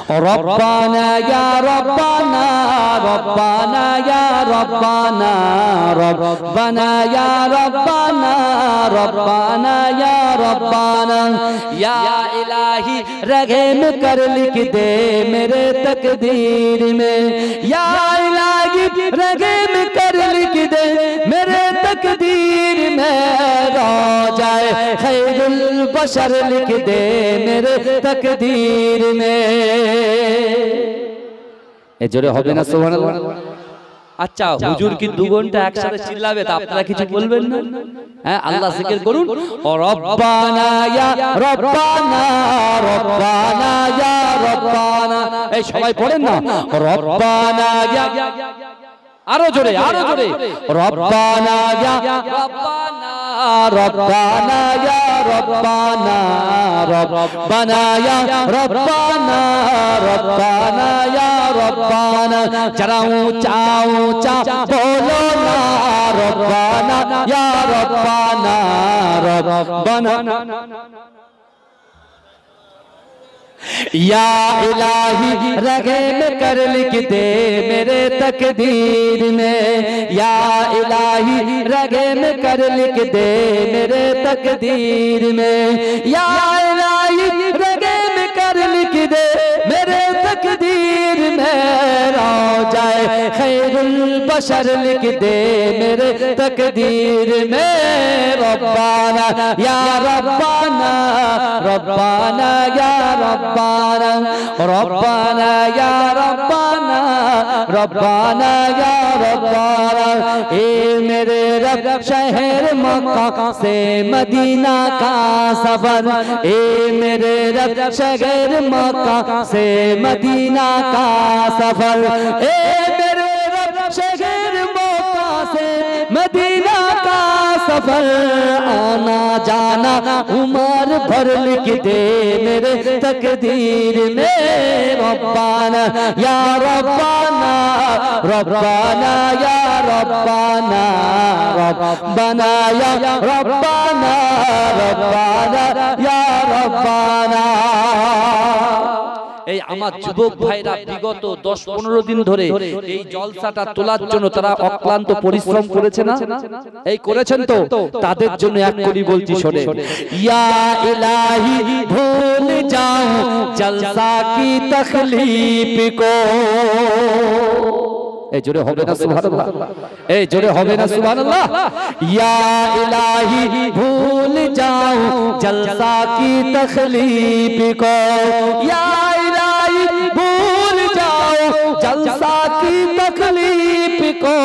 रब्बाना या रब्बाना रब्बाना या रब्बाना रब्बाना या रब्बाना रब्बाना या रब्बाना या इलाही रहम कर लिख दे मेरे तकदीर में या इलाही रहम कर लिख दे मेरे तकदीर में रोजाए खैरुल बशर लिख दे मेरे तकदीर में ए जोरे হবে না সুবহানাল্লাহ अच्छा हुजूर की 2 घंटा একসাথে চিল্লাবে তা আপনারা কিছু বলবেন না হ্যাঁ আল্লাহ জিকির করুন ও রব্বানা ইয়া রব্বানা রব্বানা ইয়া রব্বানা এই সবাই পড়েন না রব্বানা ইয়া আরো জোরে রব্বানা ইয়া রব্বানা রব্বানা ইয়া রব্বানা রব্বানা ইয়া রব্বানা রব্বানা ইয়া রব্বানা যারা ऊंचा ऊंचा बोलो ना रब्बाना या रब्बाना रब्बाना या इलाही रहम कर लिख दे मेरे तकदीर में या इलाही रहम कर लिख दे मेरे तकदीर में या इलाही रहम कर लिख दे मेरे तकदीर में रोजाए खैरुल बशर लिख दे मेरे तकदीर में रब्बाना या रब्बाना रब्बाना या रब्बाना रब्बाना या रब्बाना रब्बाना या रब्बाना ए मेरे रब शहर मक्का से मदीना का सफर ए मेरे रब शहर मक्का से मदीना का सफर ए मेरे रब शहर मक्का से मदीना का सफर आना जाना उमर भर लिख दे मेरे तकदीर में रब्बाना या रब्बाना रब्बाना या रब्बाना रब्बाना या रब्बाना रब्बाना या रब्बाना এই আমার যুবক ভাইরা বিগত 10-15 দিন ধরে এই জলসাটা তোলার জন্য তারা অক্লান্ত পরিশ্রম করেছে না এই করেছেন তো তাদের জন্য এক কলি বলছি শুনে ইয়া ইলাহি ভুল যাও জলসা কি তখলিফ কো এই জোরে হবে না সুবহানাল্লাহ এই জোরে হবে না সুবহানাল্লাহ ইয়া ইলাহি ভুল যাও জলসা কি তখলিফ কো ইয়া इलाही भूल जाओ जलसा की तकलीफ को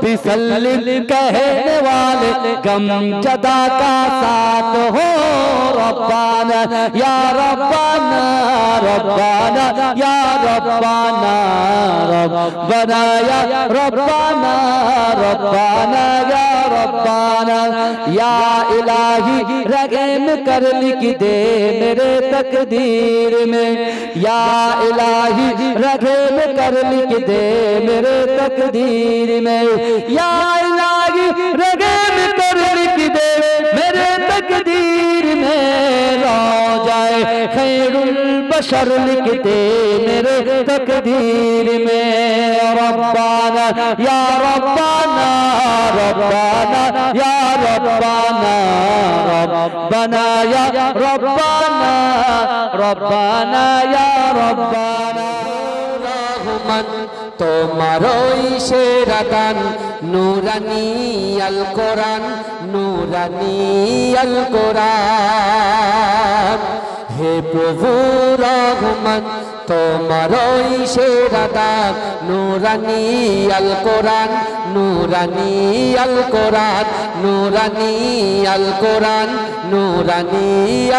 बिसल्लिल कहने वाले गम जदा का साथ हो रब्बाना या रब्बाना रब्बाना या रब्बाना रब्बाना या रब्बाना रब्बाना या रब्बाना या इलाही रहम कर लिख दे मेरे तकदीर में या इलाही रहम कर लिख दे मेरे तकदीर में या इलाही रहम कर लिख दे मेरे तकदीर में रोजाए खैरुल बशर लिख दे मेरे तकदीर में रब्बाना या रब्बाना रब्बाना या रब्बाना रब्बाना या रब्बाना रब्बाना या रब्बाना रहमान তোমারই সেরা দান নূরানী আল কোরআন নূরানী আল কোরআন হে প্রভু রহমান তোমারই সেরা দান নূরানী আল কোরআন নূরানী আল কোরআন নূরানী আল কোরআন নূরানী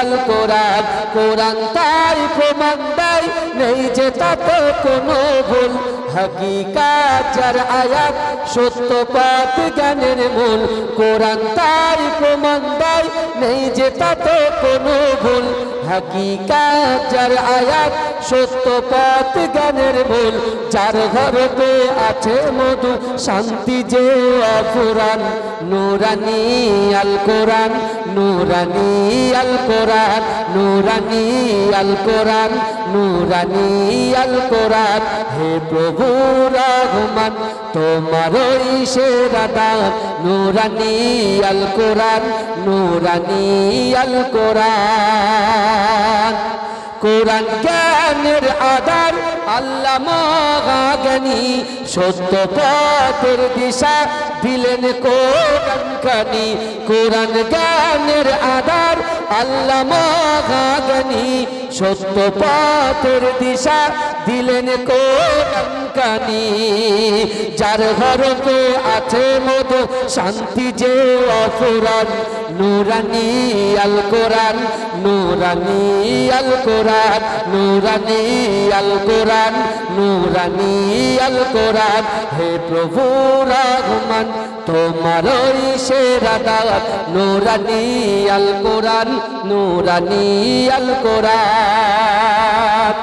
আল কোরআন কোরআন তাই প্রমাণ দেয় নেই যে তাতে কোনো ভুল हकीकत जर आयात सत्य पथ ज्ञानेर मूल कुरान तार प्रमाण देय नहीं जे ताते कोनो भूल हकीकत जर आयात सत्य पथ ज्ञानेर मूल जार घरेते आछे मधु शांति जे अफुरान नूरानी आल कुरान नूरानी आल कुरान नूरानी आल कुरान নূরানি আল কোরআন। হে প্রভু রহমান তোমার সেরা দান, নূরানি আল কোরআন, নূরানি আল কোরআন। কোরআন জ্ঞানের আধার আল্লামা জ্ঞানী, সত্য পথের দিশা দিলেন কোরআন খানি। কোরআন জ্ঞানের আধার আল্লামা জ্ঞানী, সত্য পথের দিশা দিলেন কোরআন খানি। যার ঘরতে আছে মধু শান্তি যে অফুরান, নূরানি আল কোরআন, নূরানি আল কোরআন, নূরানি আল কোরআন, নূরানি আল কোরআন। হে প্রভু রহমান তোমার সেরা দান, নূরানি আল কোরআন, নূরানি আল কোরআন।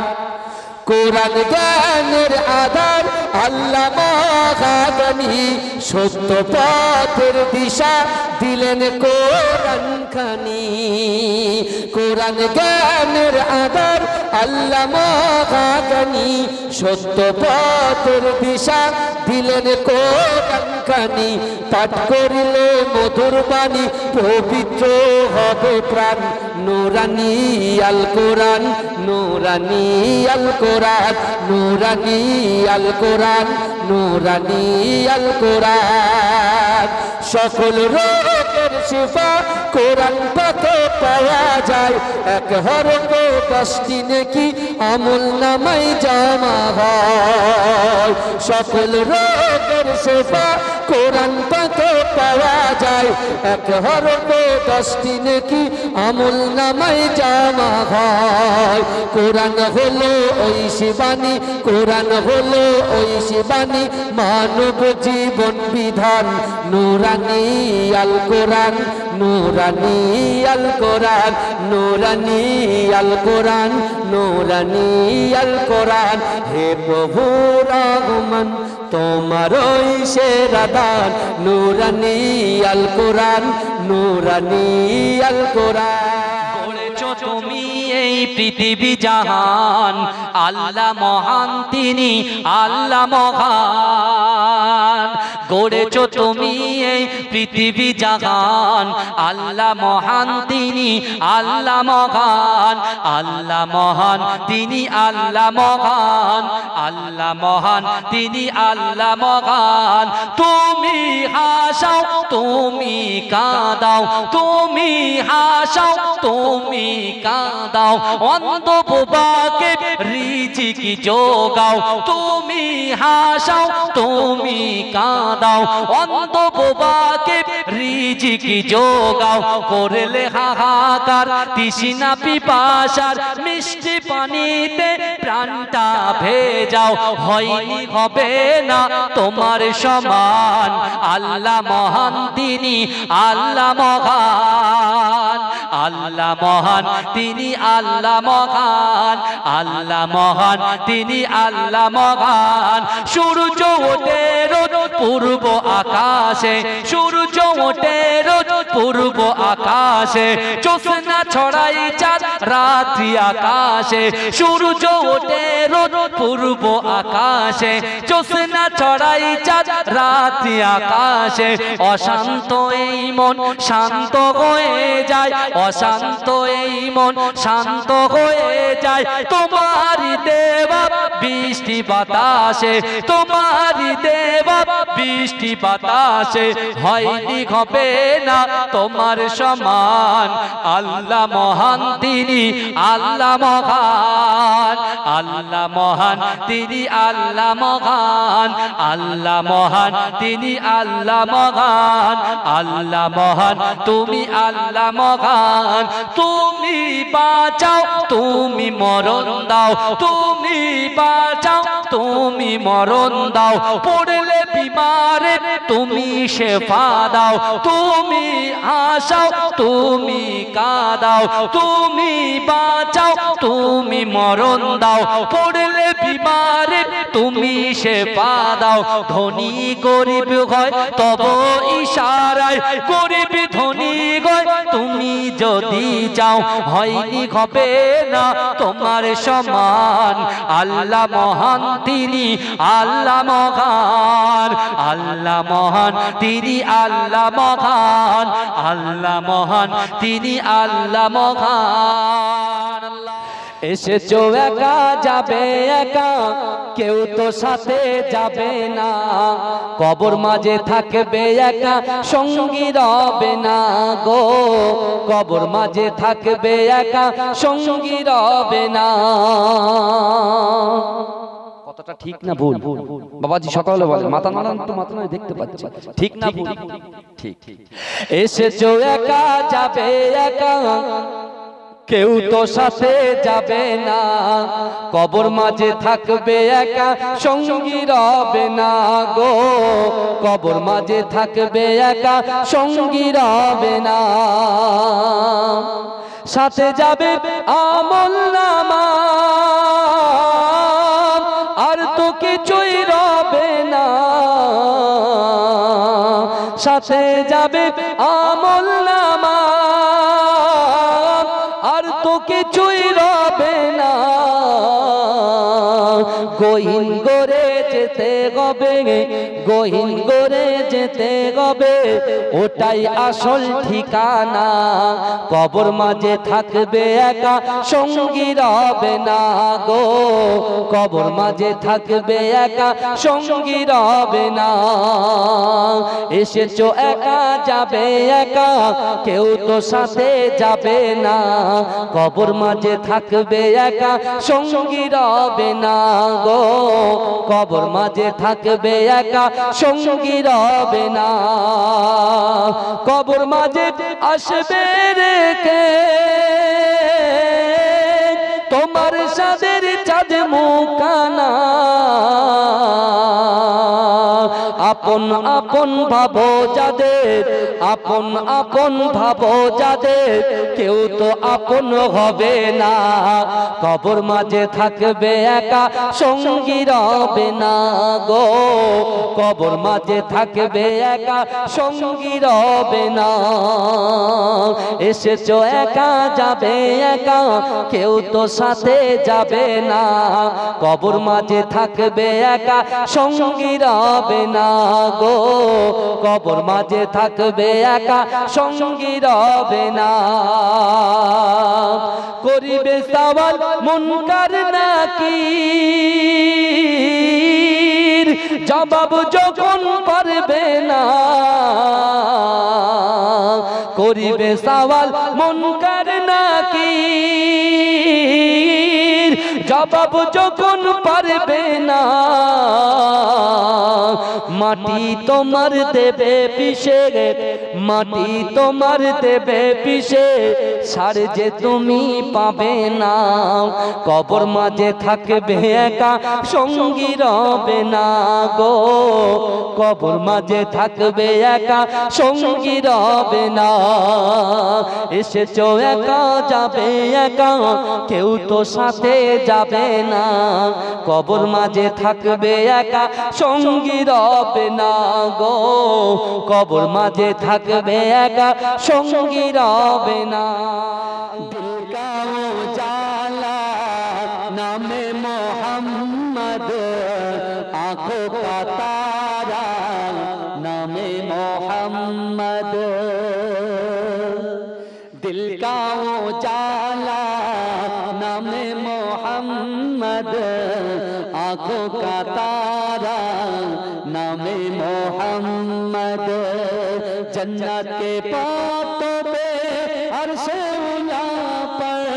কোরআন জ্ঞানের আধার আল্লামা জ্ঞানী, সত্য পথের দিশা দিলেন কোরআন খানি। কোরআন জ্ঞানের আধার আল্লামা জ্ঞানী, সত্য পথের দিশা দিলেন কোরআন খানি। পাঠ করিলে মধুর বাণী পবিত্র হবে প্রাণ, নূরানি আল কোরআন, নূরানি আল কোরআন, নূরানি আল কোরআন, নূরানি আল কোরআন। সকল রোগের শিফা কোরআন পাকে পাওয়া যায়, এক হরফে 10টি নেকি আমল নামায় জমা হয়। সকল রোগের শিফা কোরআন পাকে পাওয়া যায়, এক হরফে 10টি নেকি আমল নামায় জমা হয়। কোরআন হলো ওই শিবানী, কোরআন হলো ওই শিবানী, মানব জীবন বিধান, নূরানি আল কোরআন, নূরানি আল কোরআন, নূরানি আল কোরআন, নূরানি আল কোরআন। হে প্রভু রহমান তোমার সেরা দান, নূরানি আল কোরআন, নূরানি আল কোরআন। গড়েছো তুমি এই পৃথিবী জাহান, আল্লাহ মহান তিনি আল্লাহ মহান। গড়েছো তুমি এই পৃথিবী জাহান, আল্লাহ মহান তিনি আল্লাহ মহান। আল্লাহ মহান তিনি আল্লাহ মহান, আল্লাহ মহান তিনি আল্লাহ মহান। তুমি হাসাও তুমি কাঁদাও, তুমি হাসাও তুমি কাঁদাও, অন্ধ বোবাকে রিজিক যোগাও। তুমি হাসাও তুমি কাঁদাও, অন্ধ বোবাকে রিজিক যোগাও। করলে হাহাকার তৃষ্ণা পিপাসার, মিষ্টি পানিতে প্রাণটা ভেজাও। হয়নি হবে না তোমার সমান, আল্লাহ মহান তিনি আল্লাহ মহান। আল্লাহ মহান তিনি আল্লাহ মহান, আল্লাহ মহান তিনি আল্লাহ মহান। সূর্য ওঠে রোজ পূর্ব আকাশে, সূর্য ওঠে রোজ পূর্ব আকাশে, জ্যোৎস্না ছড়াই চাঁদ রাত্রি আকাশে। সূর্য ওঠে রোজ পূর্ব আকাশে, জ্যোৎস্না ছড়াই চাঁদ রাত্রি আকাশে। অশান্ত এই মন শান্ত হয়ে যায়, অশান্ত এই মন শান্ত হয়ে যায়। তোমারই দেওয়া বৃষ্টি বাতাসে, তোমারই দেওয়া বৃষ্টি বাতাসে। হয়নি হবে না তোমার সমান, আল্লাহ মহান তিনি আল্লাহ মহান। আল্লাহ মহান তিনি আল্লাহ মহান, আল্লাহ মহান তিনি আল্লাহ মহান। আল্লাহ মহান তুমি আল্লাহ মহান। তুমি বাঁচাও তুমি মরণ দাও, তুমি বাঁচাও তুমি মরণ দাও। পড়লে বিমারে তুমি শেফা দাও, তুমি হাসাও তুমি কাঁদাও। তুমি বাঁচাও তুমি মরণ দাও, পড়লে বিমারে তুমি শেফা দাও। ধনী গরিব হয় তব ইশারায়, গরিব ধনী হয় তুমি যদি যাও হয়নি হবে না তোমার সমান। আল্লাহ মহান তিনি আল্লাহ মহান, আল্লাহ মহান তিনি আল্লাহ মহান, আল্লাহ মহান তিনি আল্লাহ মহান। এসেছো একা যাবে একা, কেউ তো সাথে যাবে না। কবর মাঝে থাকবে একা, সঙ্গী রবে না গো। কবর মাঝে থাকবে একা, সঙ্গী রবে না। কতটা ঠিক না ভুল? বাবাজি সকালে বলে মাথা নাড়ান তো, মাথা নাড়ে দেখতে পাচ্ছি, ঠিক না ভুল? ঠিক। এসেছো একা যাবে একা, কেউ তো সাথে যাবে না। কবর মাঝে থাকবে একা, সঙ্গী রবে না গো। কবর মাঝে থাকবে একা, সঙ্গী রবে না। সাথে যাবে আমলনামা, আর তো কিছুই রবে না। সাথে যাবে আমলনামা, আর তো কিছুই রবে না। গহীন করে যেতে হবে, গহীন করে যেতে হবে, ওটাই আসল ঠিকানা। কবর মাঝে থাকবে একা, সঙ্গী রবে না গো। কবর মাঝে থাকবে একা, সঙ্গী রবে না। এসেছো একা যাবে একা, কেউ তো সাথে যাবে না। কবর মাঝে থাকবে একা, সঙ্গী রবে না গো। কবর মাঝে থাকবে একা, সঙ্গী রবে না। কবর মাঝে আসবে রেখে তোমার সাদের চাঁদ মুখানা। আপন আপন ভাবো যাদের, আপন আপন ভাবো যাদের, কেউ তো আপন হবে না। কবর মাঝে থাকবে একা, সঙ্গী রবে না গো। কবর মাঝে থাকবে একা, সঙ্গী রবে না। এসেছো একা যাবে একা, কেউ তো সাথে যাবে না। কবর মাঝে থাকবে একা, সঙ্গী রবে না গো। কবর মাঝে থাকবে একা, সঙ্গী রবে না। করিবে সওয়াল মুনকার নাকির, জবাব যখন পারবে না। করিবে সওয়াল মুনকার নাকির, জবাব যখন পারবে না। মাটি তোমার দেবে পিষে, মাটি তোমার দেবে পিষে, সার যে তুমি পাবে না। কবর মাঝে থাকবে একা, সঙ্গী রবে না গো। কবর মাঝে থাকবে একা, সঙ্গী রবে না। এসেছো একা যাবে একা, কেউ তো সাথে যাবে না। কবর মাঝে থাকবে একা, সঙ্গী রবে না গো। কবর মাঝে থাকবে একা, সঙ্গী রবে না। দিল কা উজালা নামে মোহাম্মদ, आँखों का तारा नामे मोहम्मद। दिल का उजाला नामे मोहम्मद, आँखों का तारा नामे मोहम्मद। जन्नत के पातों पे अर्श उला पर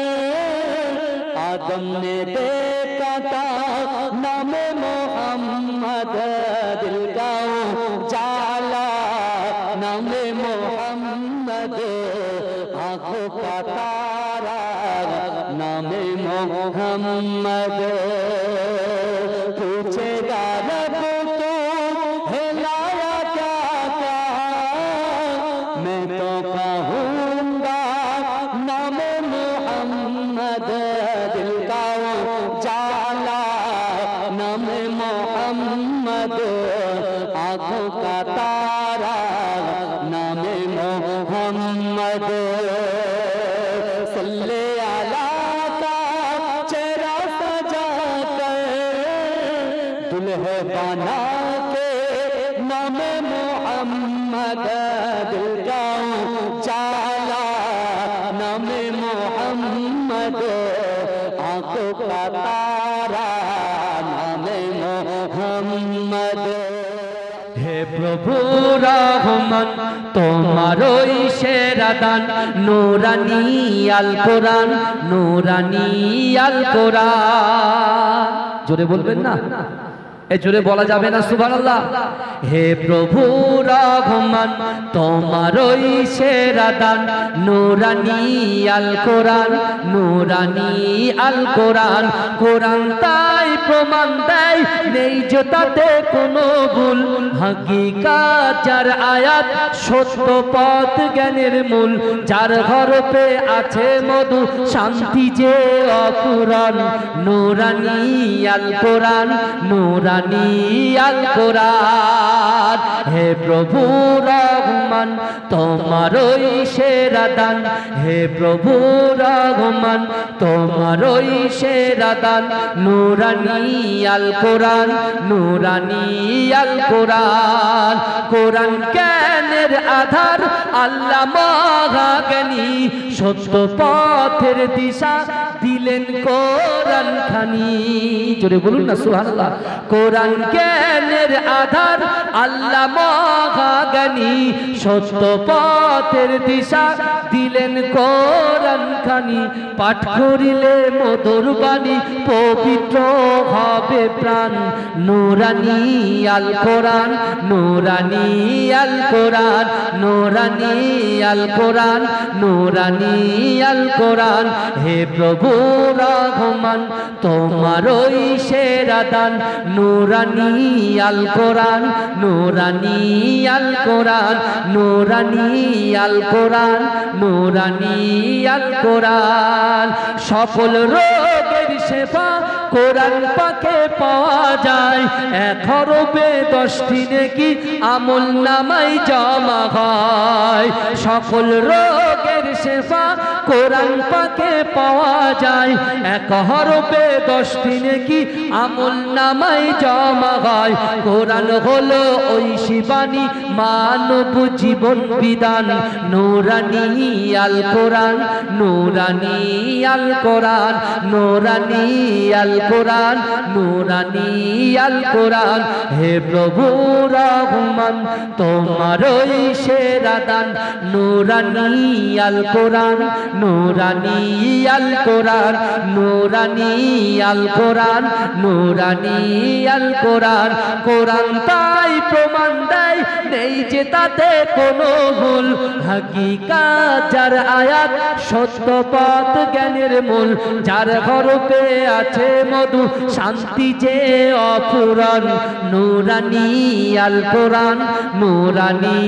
आदम ने देखा था नामे मोहम्मद। दिल का उजाला नामे मोहम्मद, आँखों का तारा नामे मोहम्मद। पूछेगा रब तो हिलाया क्या क्या, मैं तो कहूँगा नामे मोहम्मद। दिल का उजाला नामे मोहम्मद, आँखों का तारा नामे मोहम्मद। दुल्हे बना के नाम मोहम्मद दिलगाऊं जाला नाम मोहम्मद आंखों का तारा नाम मोहम्मद हे प्रभु रहमान তোমারই সেরা দান নূরানী আল কোরআন নূরানী আল কোরআন জোরে বলবেন না এ জোরে বলা যাবে না সুবহানাল্লাহ হে প্রভু রহমান তোমারই সেরা দান নূরানী আল কোরআন নূরানী আল কোরআন কোরআন তাই প্রমাণ দেয় নেই যে তাতে কোনো ভুল হাকিকাত যার আয়াত সত্য পথ জ্ঞানের মূল যার হরফে আছে মধু শান্তি যে অকুরন নূরানী আল কোরআন নূরানী আল কোরআন হে প্রভু রহমান তোমারই সেরা দান হে প্রভু রহমান তোমারই সেরা দান নূরানী আল কোরআন নূরানী আল কোরআন কোরআন জ্ঞানের আধার আল্লাহ মহাজ্ঞানী সত্য পথের দিশা দিলেন কোরআন খানি জোরে বলুন না সুবহানাল্লাহ কোরআন জ্ঞানের আধার আল্লাহ মহাজ্ঞানী সত্য পথের দিশা দিলেন কোরআন খানি পাঠ করিলে মধুর বাণী পবিত্র হবে প্রাণ নূরানী আল কোরআন নূরানী আল কোরআন নূরানী আল কোরআন নূরানী আল কোরআন হে প্রভু রহমান তোমারই সেরা দান নূরানী আল কোরআন নূরানী আল কোরআন নূরানী আল কোরআন নূরানী আল কোরআন সকল রোগের শেফা কোরআন পাকে পাওয়া যায় 11/10টি নেকি আমল নামায় জমা হয় সকল রোগের শেফা কোরআন পাকে পাওয়া যায় 11/10টি নেকি আমল নামায় জমা হয় কোরআন হলো ওই শিবানী মানব জীবন বিধান নূরানী আল কোরআন নূরানী আল কোরআন নূরানী আল কোরআন নূরানী আল কোরআন হে প্রভু রহমান তোমারই সেরা দান নূরানী আল কোরআন নূরানী আল কোরআন নূরানী আল কোরআন নূরানী আল কোরআন কোরআন তাই প্রমাণ দেয় নেই যে তাতে কোনো ভুল হাকিকাত যার আয়াত সত্য পথ জ্ঞানের মূল যার হরফে আছে মধু শান্তি যে অফুরন নূরানী আল কোরআন নূরানী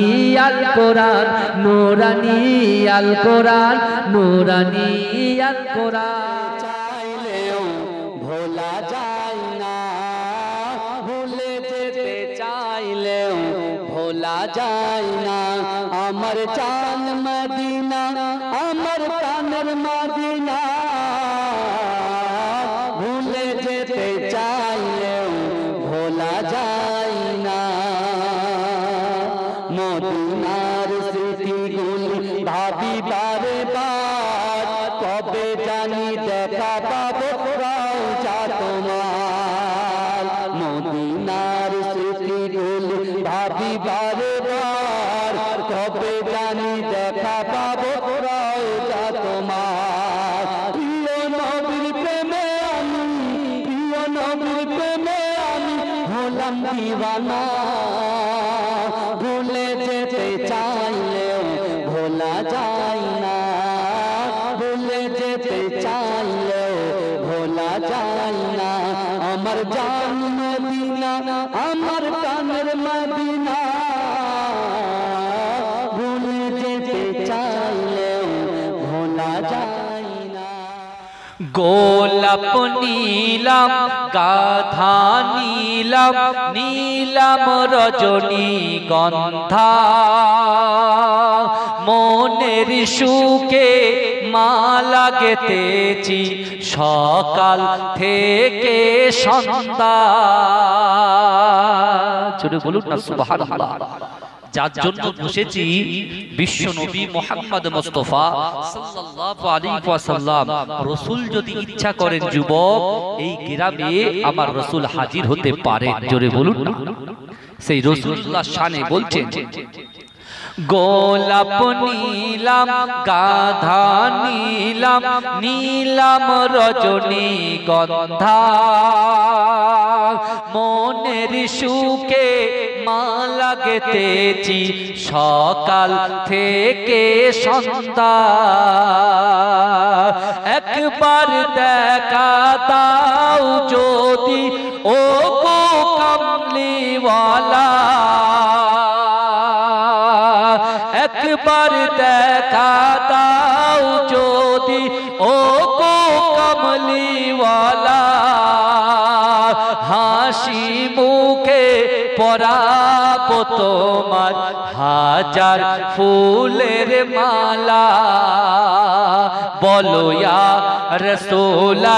আল কোরআন নূরানী আল কোরআন নূরানী আল কোরআন চাইলেও ভোলা যায় না ভুলে যেতে চাইলেও ভোলা যায় না আমার চান মদিনা আমার প্রাণের মদিনা ভুলে যেতে চাইলেও ভোলা যায় না মদিনার স্মৃতিগুলি ভাবি বারে বার কবে জানি দেখা পাবো রওজা তোমার মদিনার স্মৃতিগুলি ভাবি বারে বার কবে জানি দেখা পাবো রওজা তোমার প্রিয় নবীর প্রেমে আমি প্রিয় নবীর প্রেমে আমি হলাম দিওয়ানা ভুলে যেতে চাইলেও ভোলা যায় না ভুলে যেতে চাইলেও ভোলা যায় না আমার জান মদিনা আমার প্রাণের মদিনা ভুলে যেতে চাইলেও ভোলা যায় না গোলাপ নীলাম গাধা নীলাম নীলাম রজনী গন্ধা মনের সুখে মালা গেথেছি সকাল থেকে সন্ধ্যা। জোরে বলুন না সুবহানাল্লাহ। যার জন্য বসেছি বিশ্ব নবী মুহাম্মদ মুস্তাফা সাল্লাল্লাহু আলাইহি ওয়াসাল্লাম। রাসূল যদি ইচ্ছা করেন যুবক, এই গ্রামে আমার রাসূল হাজির হতে পারেন। জোরে বলুন না। সেই রাসূলুল্লাহ শানে বলছেন, গোলাপ নীলাম গাধা নীলাম নীলাম রজনী গন্ধা, মনের সুখে মালা গেথেছি সকাল থেকে সন্ধ্যা। একবার দেখা দাও যদি ও গো কামলিওয়ালা, একবার দেখা দাও যদি ও গো কমলিওয়ালা, হাসি মুখে পরাবো তোমার হাজার ফুলের মালা। বলো ইয়া রাসূলুল্লাহ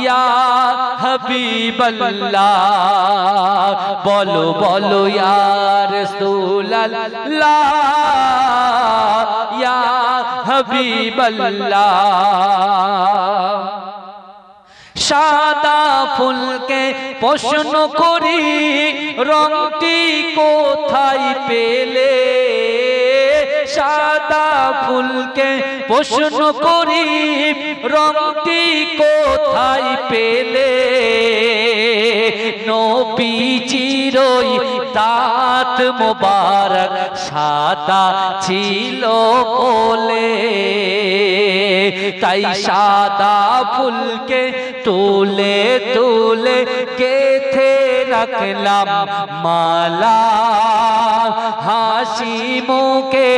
ইয়া হাবিবাল্লাহ, বলো বলো ইয়া রাসূলুল্লাহ ইয়া হাবিবাল্লাহ। সাদা ফুলকে প্রশ্ন করি রংটি কোথায় পেলে, সাদা ফুলকে প্রশ্ন করি রংটি কোথায় পেলে, নবীজির ওই দাঁত মোবারক সাদা ছিল বলে, তাই সাদা ফুলকে তুলে তুলে গেথে রাখলাম মালা। হাসি মুখে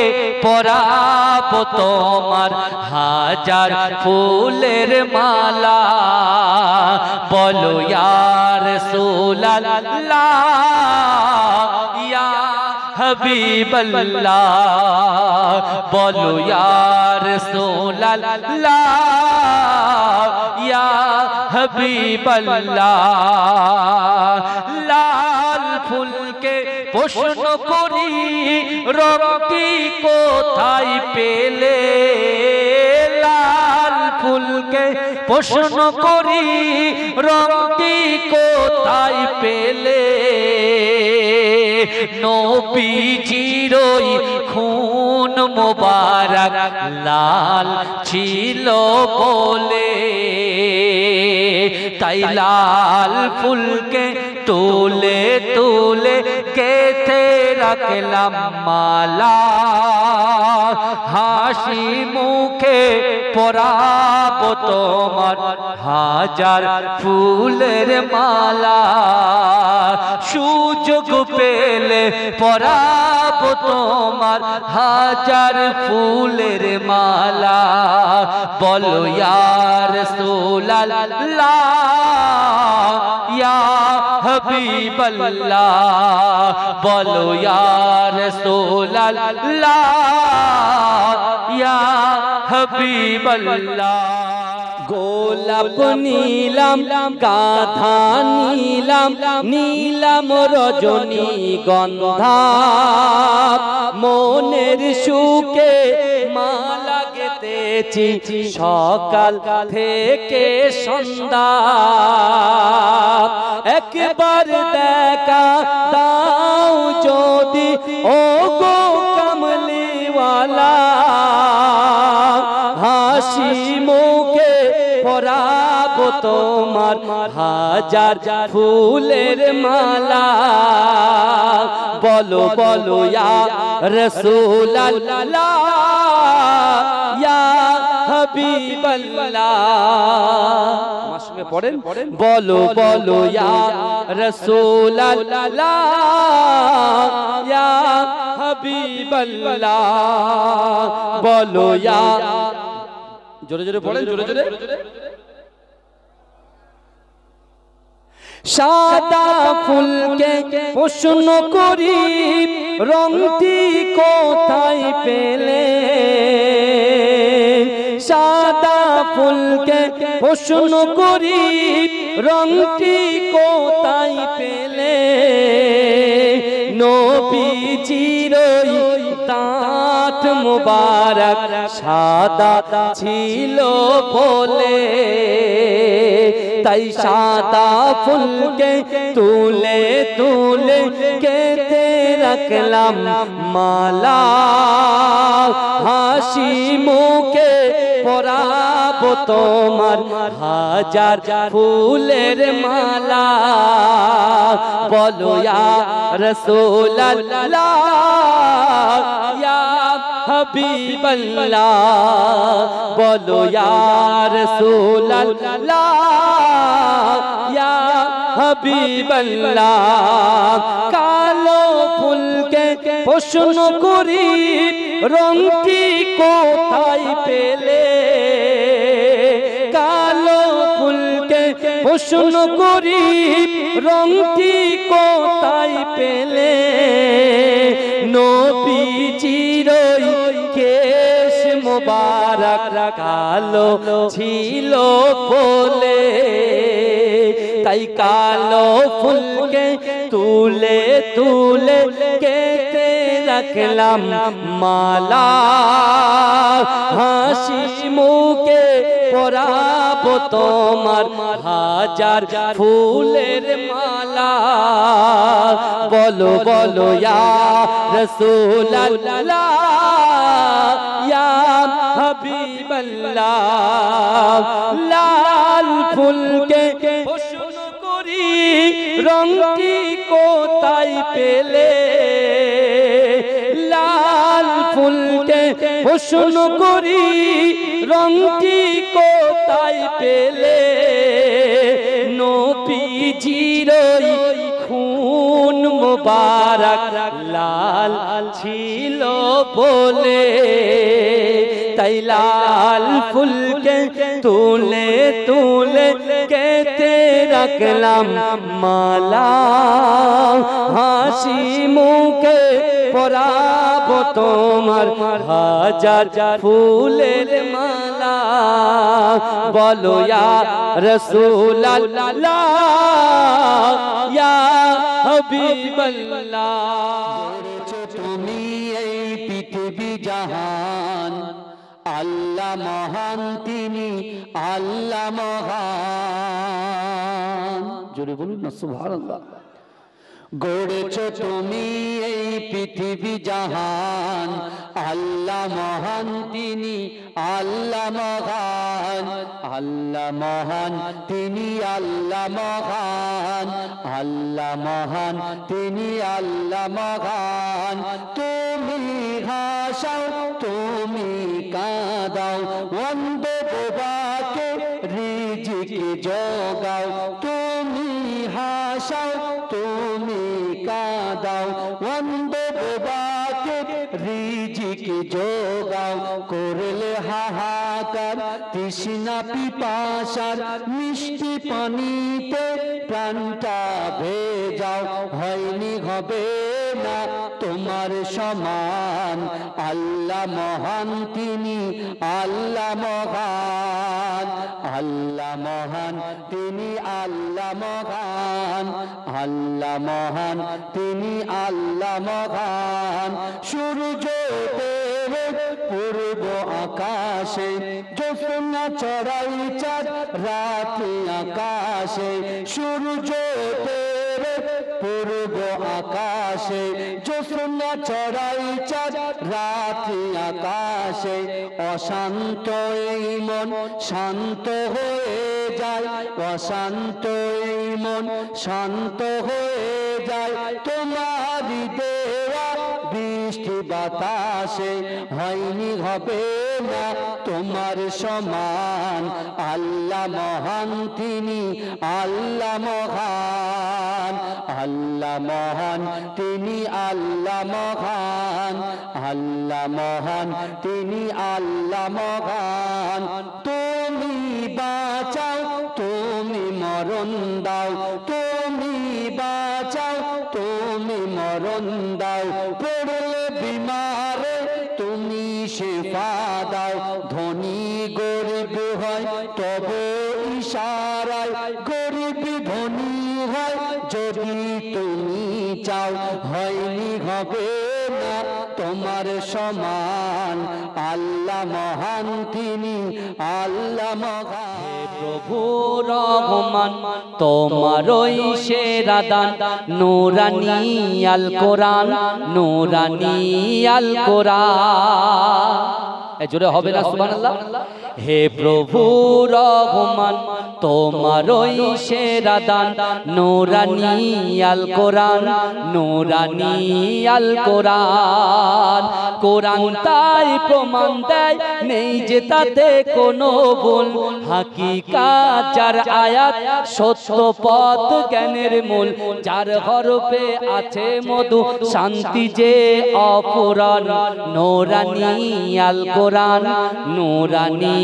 পরাবো তোমার হাজার ফুলের মালা। বলো ইয়া রাসূলুল্লাহ ইয়া হাবিবাল্লাহ, বলো ইয়া রাসূলুল্লাহ ইয়া হাবিবাল্লাহ। লাল ফুলকে প্রশ্ন করি রংটি কোথায় পেলে, লাল ফুলকে প্রশ্ন করি রংটি কোথায় পেলে, নবীজির ওই খুন মোবারক লাল ছিল বলে, তাই লাল ফুলকে তুলে তুলে গেথে রাখলাম মালা। হাসি মুখে পরাবো তোমার হাজার ফুলের মালা। সুযোগ পেলে পরাবো তোমার হাজার ফুলের মালা। বলো ইয়া রাসূলুল্লাহ ইয়া হাবিবাল্লাহ, বলো ইয়া রাসূলুল্লাহ ইয়া হাবিবাল্লাহ। গোলাপ নীলাম গাধা নীলাম নীলাম রজনী গন্ধা, মনের সুখে মালা গেথেছি সকাল থেকে সন্ধ্যা। একবার দেখা দাও যদি ও গো কামলিওয়ালা, হাসি মুখে পরাবো তোমার হাজার ফুলের মালা। বলো বলো ইয়া রাসূলুল্লাহ ইয়া হাবিবাল্লাহ, আমার সঙ্গে পড়েন, বলো বলো ইয়া রাসূলুল্লাহ ইয়া হাবিবাল্লাহ, বলো ইয়া, জোরে জোরে পড়েন, জোরে জোরে। সাদা ফুলকে প্রশ্ন করি রংটি কোথায় পেলে, সাদা ফুলকে প্রশ্ন করি রংটি কোথায় পেলে, নবীজির দাঁত মুবারক সাদা ছিল বলে, তাই সাদা ফুলকে তুলে তুলে কেটে রাখলাম মালা, হাসি মুখে পরাবো তোমার হাজার ফুলের মালা। বলো ইয়া রাসূলুল্লাহ ইয়া হাবিবাল্লাহ, বলো ইয়া রাসূলুল্লাহ ইয়া হাবিবাল্লাহ। কালো ফুলকে প্রশ্ন করি রংটি কোথায় পেলে, কালো ফুলকে প্রশ্ন করি রংটি কোথায় পেলে, নবীজির কেশ মোবারক কালো ছিল বলে, তাই কালো ফুলকে তুলে তুলে কেটে রাখলাম মালা, হাসি মুখে পরাবো তোমার হাজার ফুলের মালা। বলো বলো ইয়া রাসূলুল্লাহ ইয়া হাবিবাল্লাহ। লাল ফুলকে প্রশ্ন করি রংটি কোথায় পেলে, লাল ফুলকে প্রশ্ন করি রংটি কোথায় পেলে, নবীজির খুন মুবারক লাল ছিল বলে, তাই লাল ফুলকে তুলে তুলে কেটে রাখলাম মালা, হাসি মুখে পরাবো তোমার হাজার ফুলের মালা। বলো ইয়া রাসূলুল্লাহ ইয়া হাবিবাল্লাহ। তুমি এই পৃথিবী জাহান, আল্লাহ মহান তিনি আল্লাহ মহান। জোরে বলুন না সুবহানাল্লাহ। গড়েছ তুমি এই পৃথিবী জাহান, আল্লাহ মহান তিনি আল্লাহ মহান, আল্লাহ মহান তিনি আল্লাহ মহান, আল্লাহ মহান তিনি আল্লাহ মহান। তুমি হাসাও তুমি কাঁদাও, অন্ধ বোবাকে রিজিক জোগাও। তুমি হাসাও তুমি কাঁদাও, অন্ধ বোবাকে রিজিক জোগাও। করলে হাহাকার তৃষ্ণা পিপাসার, মিষ্টি পানিতে প্রাণটা ভেজাও। হয়নি হবে না তোমার সমান, আল্লাহ মহান তিনি আল্লাহ মহান, আল্লাহ মহান তিনি আল্লাহ মহান, আল্লাহ মহান তিনি আল্লাহ মহান। সূর্য পূর্ব আকাশে, জ্যোৎস্না চড়াই চাঁদ রাতে আকাশে। সূর্য পূর্ব আকাশে, জ্যোৎস্না চড়াই চাঁদ রাতে আকাশে। অশান্ত এই মন শান্ত হয়ে যায়, অশান্ত এই মন শান্ত হয়ে যায়। তোমারই দেওয়া বৃষ্টি বাতাসে, হয়নি হবে না তোমার সমান, আল্লাহ মহান তিনি আল্লাহ মহান, আল্লাহ মহান তিনি আল্লাহ মহান, আল্লাহ মহান তিনি আল্লাহ মহান। তুমি বাঁচাও তুমি তুমি মরণ দাও, তুমি বাঁচাও, তুমি মরণ দাও, পড়লে বিমারে তুমি শেফা দাও, ধনী গরিব হয় তবে ইশারায়, গরিব ধনী হয় যদি তুমি চাও, হয়নি হবে না তোমার সমান, আল্লাহ মহান তিনি, আল্লাহ মহান। প্রভু রহমান তোমারই সেরা দান, নূরানী আল কোরআন, নূরানী আল কোরআন। জোরে হবে না সুবহানাল্লাহ? হে প্রভু রহমান তোমারই সেরা দান, নূরানী আল কোরআন, নূরানী আল কোরআন। কোরআন তাই প্রমাণ দেয় নেই যে তাতে কোনো ভুল, হাকিকাত যার আয়াত সত্য পথ জ্ঞানের মূল, যার হরফে আছে মধু শান্তি যে অফুরান, নূরানী আল কোরআন, নূরানী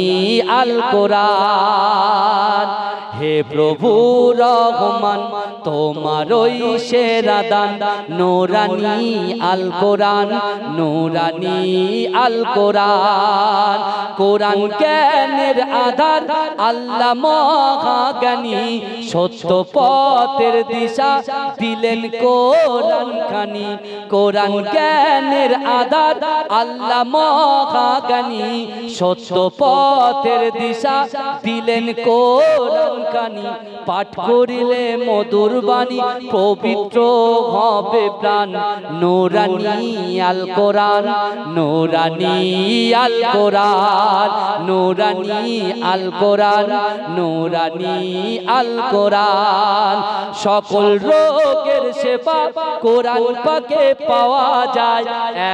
আল কোরআন। হে প্রভু রহমান তোমারই সেরা দান, নূরানী আল কোরআন, নূরানী আল কোরআন। কোরআন জ্ঞানের আধার, আল্লাহ মহাজ্ঞানী, সত্য পথের দিশা দিলেন কোরআন খানি। কোরআন জ্ঞানের আধার, আল্লাহ মহাজ্ঞানী, সত্য পথের দিশা দিলেন কোরআন খানি। পাঠ করিলে মধুর বাণী পবিত্র হবে প্রাণ, নূরানী আল কোরআন, নূরানী আল কোরআন, নূরানী আল কোরআন, নূরানী আল কোরআন। সকল রোগের সেবা কোরআন পাকে পাওয়া যায়,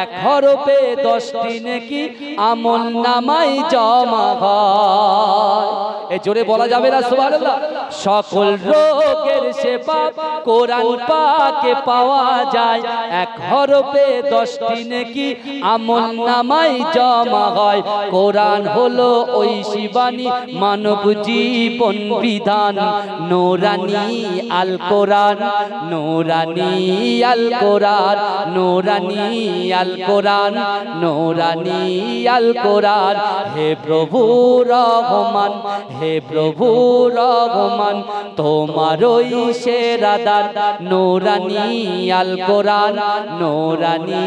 এক হরফে 10টি নেকি আমল নামায় জমা হয়। এ জোরে বলা যাবে না সুবহানাল্লাহ? সকল রোগের সেবা কোরআন পাকে পাওয়া যায়, এক হরফে 10টি নেকি আমল নামায় জমা হয়। কোরআন হলো ওই শিবানী মানব জীবন বিধান, নূরানী আল কোরআন, নূরানী আল কোরআন, নূরানী আল কোরআন, নূরানী আল কোরআন। হে প্রভু রহমান, হে প্রভু রহমান তোমারই সেরা দান, নূরানী আল কোরআন, নূরানী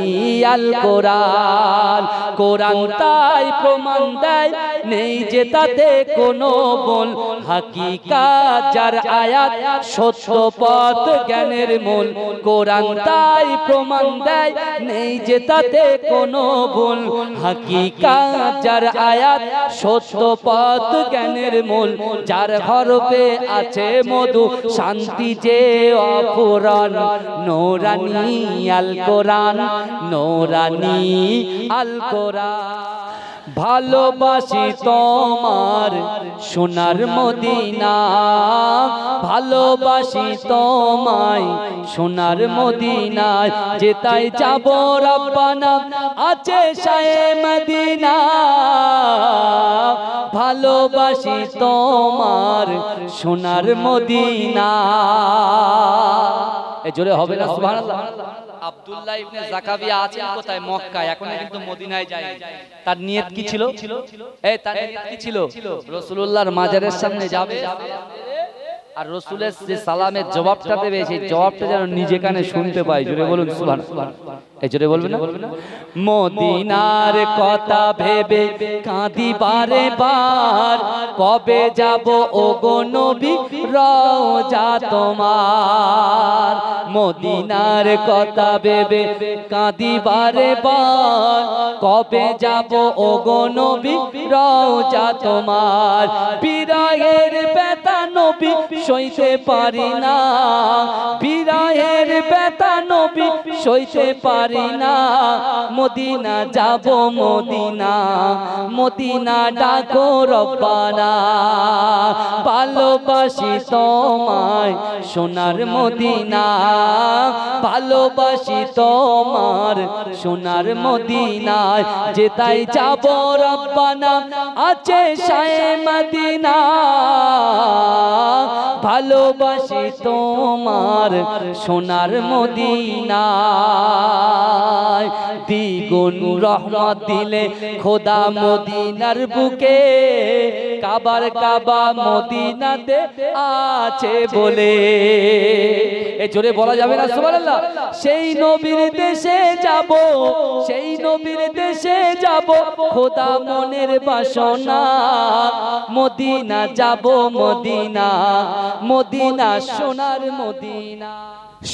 আল কোরআন। কোরআন তাই প্রমাণ দেয় নেই যে তাতে কোনো ভুল, হাকিকাত যার আয়াত সত্য পথ জ্ঞানের মূল। কোরআন তাই প্রমাণ দেয় নেই যে তাতে কোনো ভুল, হাকিকাত যার আয়াত সত্য পথ জ্ঞানের মূল, যার হরফে আছে মধু শান্তি যে অফুরান, নূরানী আল কোরআন, নূরানী আল কোরআন। ভালোবাসি তোমার সোনার মদিনা, ভালোবাসি তোমায় সোনার মদিনায়, যেতাই যাব রব্বানা আছে শায়ে মদিনা। ভালোবাসি তোমার সোনার মদিনা। এ জোরে হবে না সুবহানাল্লাহ? আব্দুল্লাহ ইবনে জাকাবিয়া আছেন কোথায়? মক্কায়। এখন কিন্তু মদিনায় যায়। তার নিয়ত কি ছিল? তার নিয়ত কি ছিল? রাসূলুল্লাহর মাজারের সামনে যাবে আর রাসূলের যে সালামের জবাবটা দেবে, সেই জবাবটা যেন নিজে কানে শুনতে পায়। জোরে বলুন সুবহানাল্লাহ। এই জোরে বলবেন না? মদিনার কথা ভেবে কাঁদি বারে বার, কবে যাব ওগো নবী রওজা তোমার। মদিনার কথা ভেবে কাঁদি বারে বার, কবে যাব ওগো নবী রওজা তোমার। বিরহের ব্যথা নবী সইতে পারি না, বিরহের ব্যথা নবী সইতে পারি না। মদিনা যাব মদিনা, মদিনা ডাকো রব্বানা। ভালোবাসি তোমায় সোনার মদিনা, ভালোবাসি তোমার সোনার মদিনায়, যেতাই যাব রব্বানা আছে শায়ে মদিনা। ভালোবাসি তোমার সোনার মদিনা, দ্বিগুণ রহমত দিলে খোদা মদিনার বুকে, কাবার কাবা মদিনাতে আছে বলে। এ জোরে বলা যাবে না সুবহানাল্লাহ? সেই নবীর দেশে যাব, সেই নবীর দেশে যাব, খোদা মনের বাসনা, মদিনা যাব মদিনা, মদিনা সোনার মদিনা।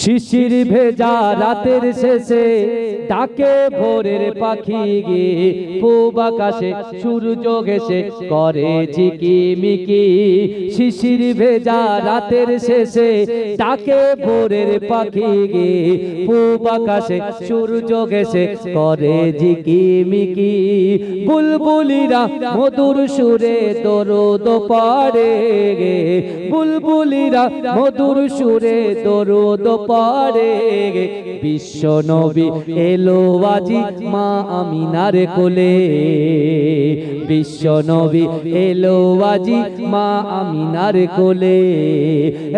শিশির ভেজা রাতের শেষে ডাকে ভোরের পাখি গে, পূব আকাশে সূর্য ঘেঁষে করে ঝিকিমিকি। শিশির ভেজা রাতের শেষে ডাকে ভোরের পাখি গে, পূব আকাশে সূর্য ঘেঁষে করে ঝিকিমিকি। বুলবুলিরা মধুর সুরে দরুদ পড়ে গে, বুলবুলিরা মধুর সুরে দরুদ পড়ে গে। বিশ্ব নবী এলো আজি মা আমিনার কোলে, বিশ্ব নবী এলো আজি মা আমিনার কোলে।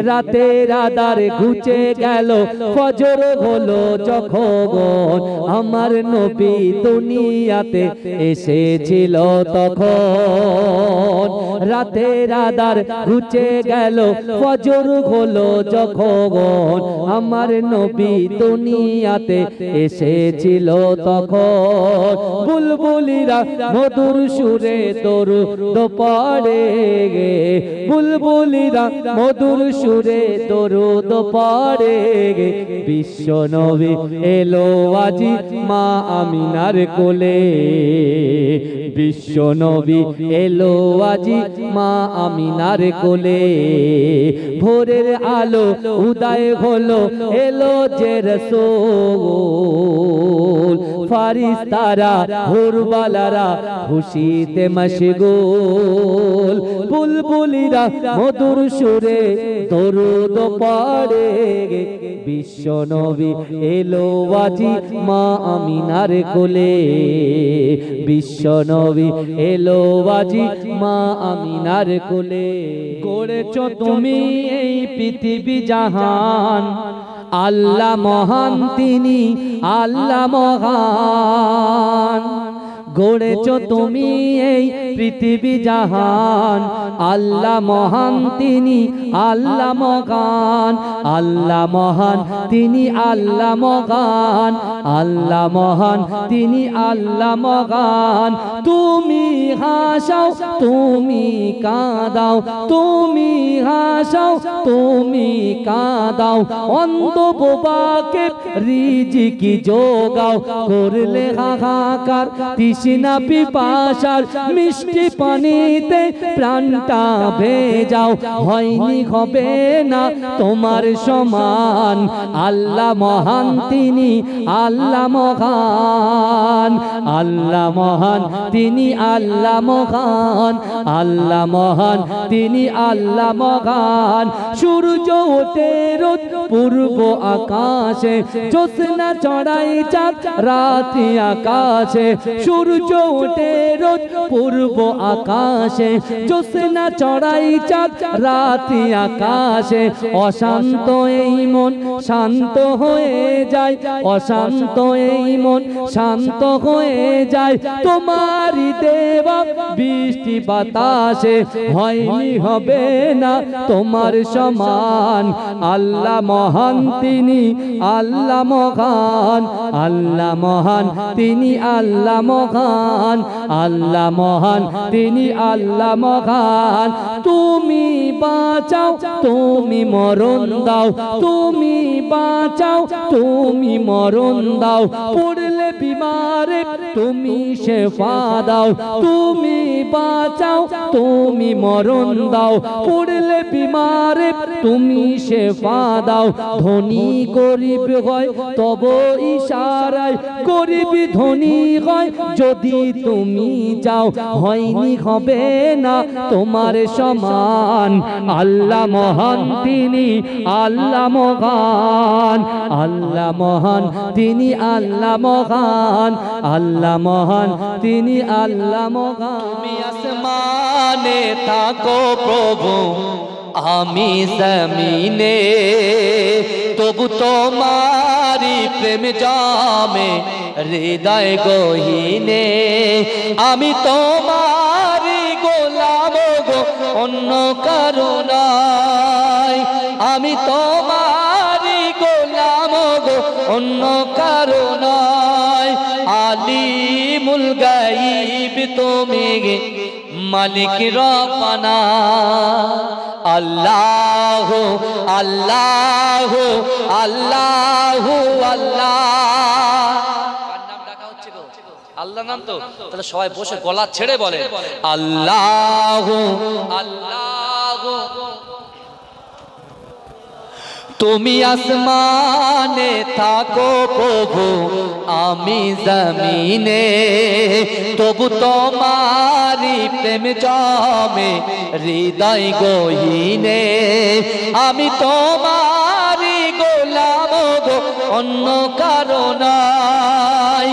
রাতের আধার ঘুচে গেল, ফজর হলো যখন, আমার নবী দুনিয়াতে এসেছিল তখন। রাতের আধার ঘুচে গেল, ফজর হলো যখন, আমার নবী দুনিয়াতে এসেছিল তখন। বুলবুলিরা মধুর সুরে দরুদ পড়ে গে, বুলবুলিরা মধুর সুরে দরুদ পড়ে গে। বিশ্ব নবী এলো আজি মা আমিনার কোলে, বিশ্ব নবী এলো আজি মা আমিনার কোলে। ভোরের আলো উদয় হলো, এলো যে রাসূল, ফারিস্তারা হুরবালারা খুশিতে মশগুল। বুলবুলিরা মধুর সুরে দরুদ পড়ে গে, বিশ্ব নবী এলো আজি মা আমিনার কোলে, বিশ্ব নবী এলো আজি মা আমিনার কোলে। গড়েছ তুমি এই পৃথিবী জাহান, আল্লাহ মহান তিনি আল্লাহ মহান। গড়েছ তুমি এই পৃথিবী জাহান, আল্লাহ মহান তিনি আল্লাহ মহান। আল্লাহ মহান তিনি আল্লাহ মহান, আল্লাহ মহান তিনি আল্লাহ মহান। তুমি হাসাও তুমি কাঁদাও, তুমি হাসাও তুমি কাঁদাও, অন্ধ বোবাকে রিজিকি যোগাও। করলে হাহাকার তৃষ্ণা পিপাসার, মিষ্টি পানিতে প্রাণটা ভেজাও। হয়নি হবে না তোমার সমান, আল্লাহ মহান তিনি আল্লাহ মহান। আল্লাহ মহান তিনি আল্লাহ মহান, আল্লাহ মহান তিনি আল্লাহ মহান। সূর্য ওঠে রোজ পূর্ব আকাশে, জ্যোৎস্না চড়াই চাঁদ রাতি আকাশে। সূর্য ওঠে রোজ পূর্ব আকাশে, জ্যোৎস্না চড়াই চাঁদ রাতি আকাশে। অশান্ত এই মন শান্ত হয়ে যায়, অশান্ত এই মন শান্ত হয়ে যায়, তোমারই দেওয়া বৃষ্টি বাতাসে। হয়নি হবে না তোমার সমান, আল্লাহ মহান তিনি আল্লাহ মহান। আল্লাহ মহান তিনি আল্লাহ মহান, আল্লাহ মহান তিনি আল্লাহ মহান। তুমি বাঁচাও তুমি মরণ দাও, তুমি বাঁচাও তুমি মরণ দাও। পড়লে বিমারে তুমি শেফা দাও, তুমি বাঁচাও তুমি মরণ দাও। পড়লে বিমারে তুমি শেফা দাও। ধনী গরিব হয় তব ইশারায়, গরিব ধনী হয় যদি তুমি যাও। হয়নি হবে না তোমার সমান, আল্লাহ মহান তিনি আল্লাহ মহান। আল্লাহ মহান তিনি আল্লাহ মহান, আল্লাহ মহান তিনি আল্লাহ মহান। তুমি আসমানে থাকো প্রভু, আমি জমিনে তবু তোমারি প্রেম জামে হৃদয় গহীনে আমি তোমারি গোলাম গো অন্য কারো নাই আমি তোমারি গোলাম গো অন্য কারো নাই আলিমুল গায়ব তুমি মালিক রব্বানা আল্লাহ আল্লাহ আল্লাহ আল্লাহ নাম ডাকা হচ্ছে গো আল্লাহ নাম তো তাহলে সবাই বসে গলা ছেড়ে বলে আল্লাহ আল্লাহ তুমি আসমানে থাকো প্রভু আমি জমিনে তবু তোমারি প্রেম জমে হৃদয় গহীনে আমি তোমারি গোলাম গো অন্য কারো নাই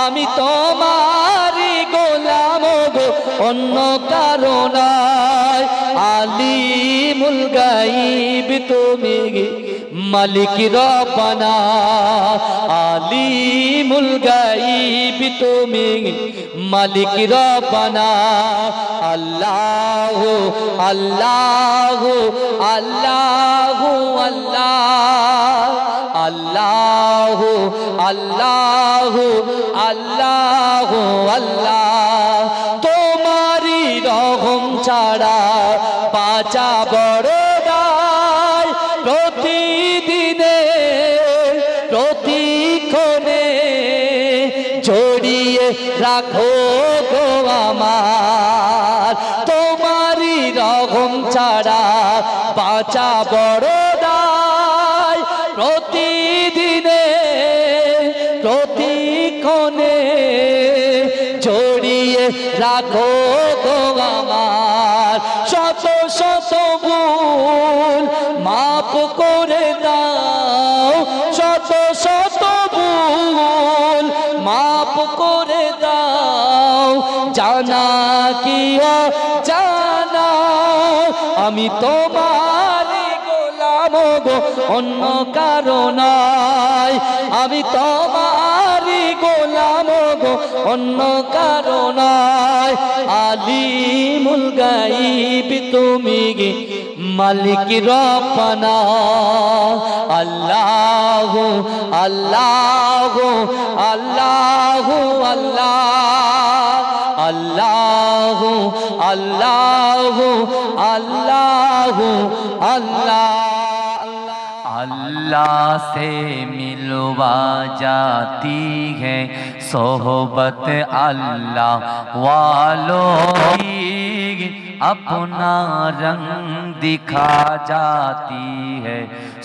আমি তোমারি গোলাম গো অন্য কারো নাই আলিমুল গায়ব তুমি মালিক রব্বানা আলিমুল গায়ব তুমি মালিক রব্বানা আল্লাহ আল্লাহ আল্লাহ আল্লাহ আল্লাহ আল্লাহ আল্লাহ আল্লাহ তোমারি রহম ছাড়া বাঁচা বড় দায় প্রতিদিনে প্রতিক্ষণে জড়িয়ে রাখো গো আমার তোমারি রহম ছাড়া বাঁচা বড় দায় প্রতিদিনে প্রতিক্ষণে জড়িয়ে রাখো গো আমার শত শত ভুল মাফ করে দাও শত শত ভুল মাফ করে দাও জানা কি জানা আমি তোমারি গোলাম গো অন্য কারো নাই আমি তোমারি গোলাম গো অন্য কারো নাই আলিমুল গায়ব তুমি মালিক রব্বানা আল্লাহ আল্লাহ আল্লাহ আল্লাহ আল্লাহ আল্লাহ আল্লাহ अल्लाह से मिलवा जाती है सोहबत अल्लाह वालों की अपना रंग दिखा जाती है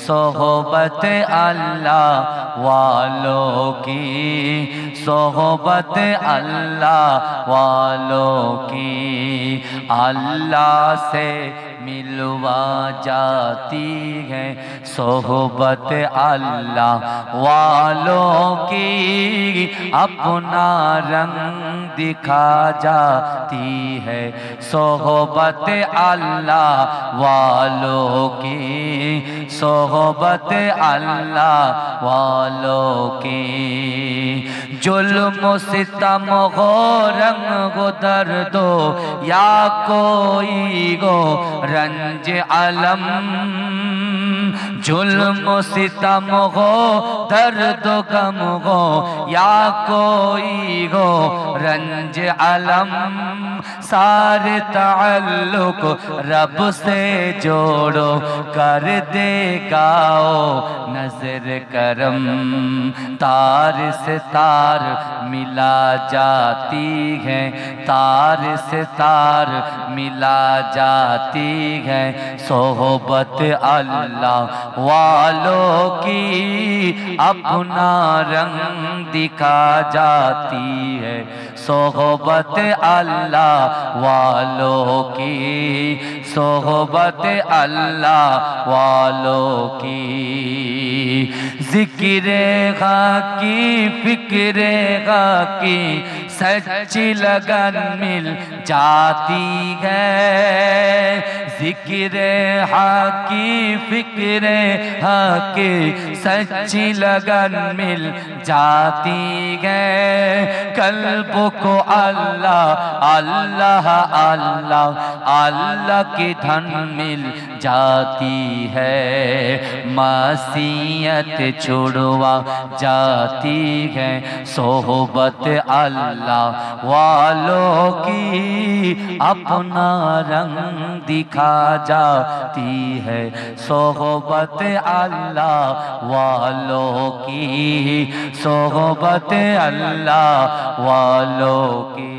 सोहबत अल्लाह वालों की सोहबत अल्लाह वालों की अल्लाह से मिलवा जाती है सोहबत अल्लाह वालों की अपना रंग दिखा जाती है सोहबत अल्लाह वालों की सोहबत अल्लाह वालों की जुल्म सितम हो रंग हो दर्दो या कोई गो रंज अलम जुल्म सितम हो दर्द गम हो या कोई हो रंज अलम सारे ताल्लुक रब से जोड़ो कर देगाओ नजर करम तार से तार मिला जाती है तार से तार मिला जाती है सोहबत अल्लाह वालों की अपना रंग दिखा जाती है सोहबत अल्लाह वालों की सोहबत अल्लाह वालों की जिक्रे गा की फिक्रे गा की सच्ची लगन मिल जाती है जिक्र हाकी फिक्र हाकी सच्ची लगन मिल जाती है कल्ब को अल्लाह अल्लाह अल्लाह अल्लाह की धन मिल जाती है मासियत छुड़वा जाती है सोहबत अल्लाह वालों की अपना रंग दिखा जाती है सोहबत अल्लाह वालों की सोहबत अल्लाह वालों की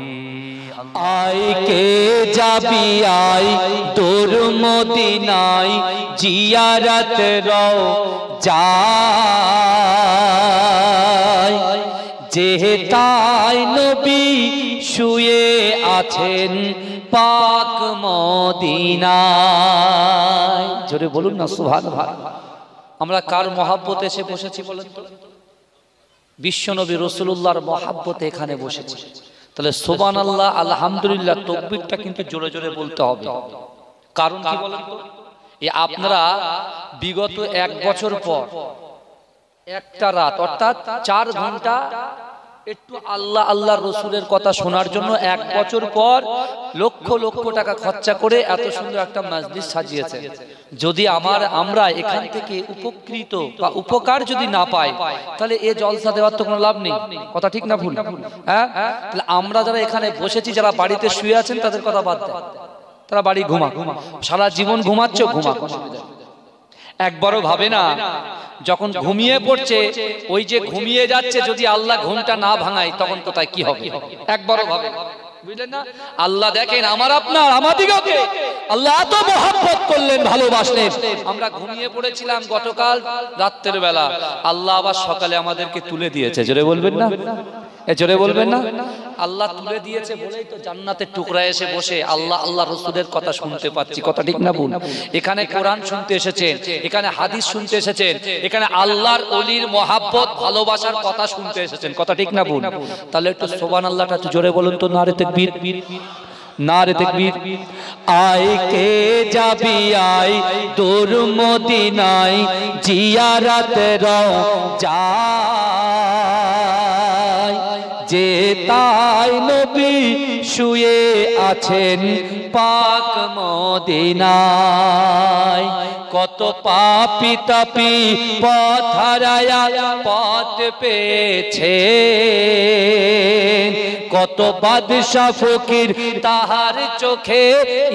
আই কে যাবি আই তোর মদিনায় জিয়ারত রও যায় যেতাই নবী শুয়ে আছেন পাক মদিনায় জোরে বলুন না সুবহানাল্লাহ আমরা কার মহব্বতে এসে বসেছি বলেন তো বিশ্বনবী রাসূলুল্লাহর মহব্বতে এখানে বসেছি তাহলে সুবহানাল্লাহ আলহামদুলিল্লাহ তাকবীরটা কিন্তু জোরে জোরে বলতে হবে কারণ কি বলেন তো এই আপনারা বিগত 1 বছর পর একটা রাত অর্থাৎ 4 ঘন্টা একটু আল্লাহ আল্লাহর রাসূলের কথা শোনার জন্য 1 বছর পর লক্ষ লক্ষ টাকা খরচা করে এত সুন্দর একটা মাজলিস সাজিয়েছে যদি আমরা এখান থেকে উপকৃত বা উপকার যদি না পাই তাহলে এই জলসা দেওয়ার তো কোনো লাভ নেই কথা ঠিক না ভুল হ্যাঁ তাহলে আমরা যারা এখানে বসেছি যারা বাড়িতে শুয়ে আছেন তাদের কথা বাদ দেন তারা বাড়ি ঘুমা সারা জীবন ঘুমাচ্ছ ঘুমা একবারও ভাবে না যখন ঘুমিয়ে পড়ছে ওই যে ঘুমিয়ে যাচ্ছে যদি আল্লাহ ঘুমটা না ভাঙায় তখন কোথায় কি হবে একবারও ভাবে বুঝলেন না আল্লাহ দেখেন আমার আপনার আমাদিগকে আল্লাহ এত মহব্বত করলেন ভালোবাসলেন আমরা ঘুমিয়ে পড়েছিলাম গতকাল রাতের বেলা আল্লাহ আবার সকালে আমাদেরকে তুলে দিয়েছে জোরে বলবেন না জোরে বলবেন না আল্লাহ তুলে দিয়েছে বলেই তো জান্নাতের টুকরা এসে বসে আল্লাহ আল্লাহ রাসূলের কথা শুনতে পাচ্ছি কথা ঠিক না ভুল এখানে কোরআন শুনতে এসেছেন এখানে হাদিস শুনতে এসেছেন এখানে আল্লাহর ওলির মহব্বত ভালোবাসার কথা শুনতে এসেছেন কথা ঠিক না ভুল তাহলে একটু সুবহানাল্লাহটা একটু জোরে বলুন তো নারে তাকবীর নারে তাকবীর আয় কে যাবি আয় দূর মদিনায় জিয়ারত রও যায় যেতাই নবী শুয়ে আছেন পাক মদিনায় কত পাপী তাপী পথ হারায়া পথ পেয়েছে কত বাদশা ফকির তাহার চোখে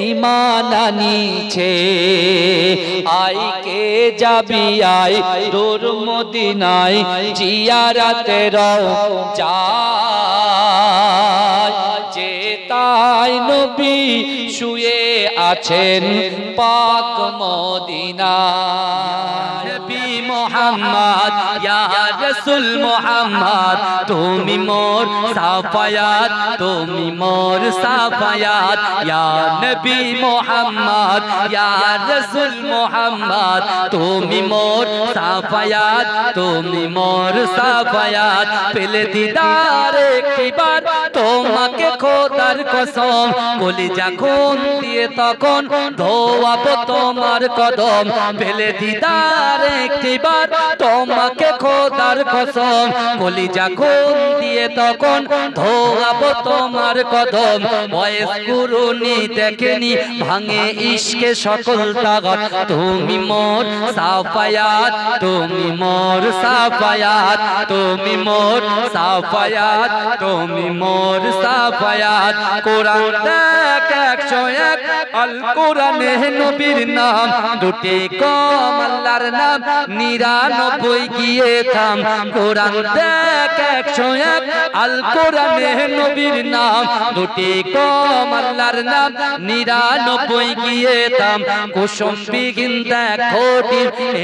ঈমান আনিছে আই কে যাবি আই দূর মদিনায় জিয়ারত রও যায় যেতাই নবী শুয়ে আছেন পাক মদিনায় নবী মুহাম্মদ ইয়া রাসূল মুহাম্মদ তুমি মোর সাফায়াত তুমি মোর সাফায়াত ইয়া নবী মুহাম্মদ ইয়া রাসূল মুহাম্মদ তুমি মোর সাফায়াত তুমি মোর সাফায়াত পেলে দিদার একবার তোমাকে খোদার কসম কলিজা খুন দিয়ে তখন ধোয়াবো তোমার কদম পেলে দিদার একবার তোমাকে খোদার কসম কলিজা খুন দিয়ে তখন ধোয়াবো তোমার কদম বয়স কুরুনি দেখেনি ভাঙে ইশকে সকল তাগত তুমি মোর সাফায়াত তুমি মোর সাফায়াত তুমি মোর সাফায়াত তুমি মোর সাফায়াত কোরআন দেখ 101 আল কোরআনে নবীর নাম দুটি কম আল্লাহর নাম 99 গিয়ে থাম কোরআন দেখ 101 আল কোরআনে নবীর নাম দুটি কম আল্লাহর নাম 99 গিয়ে থাম কুসুম বিগিন দেখো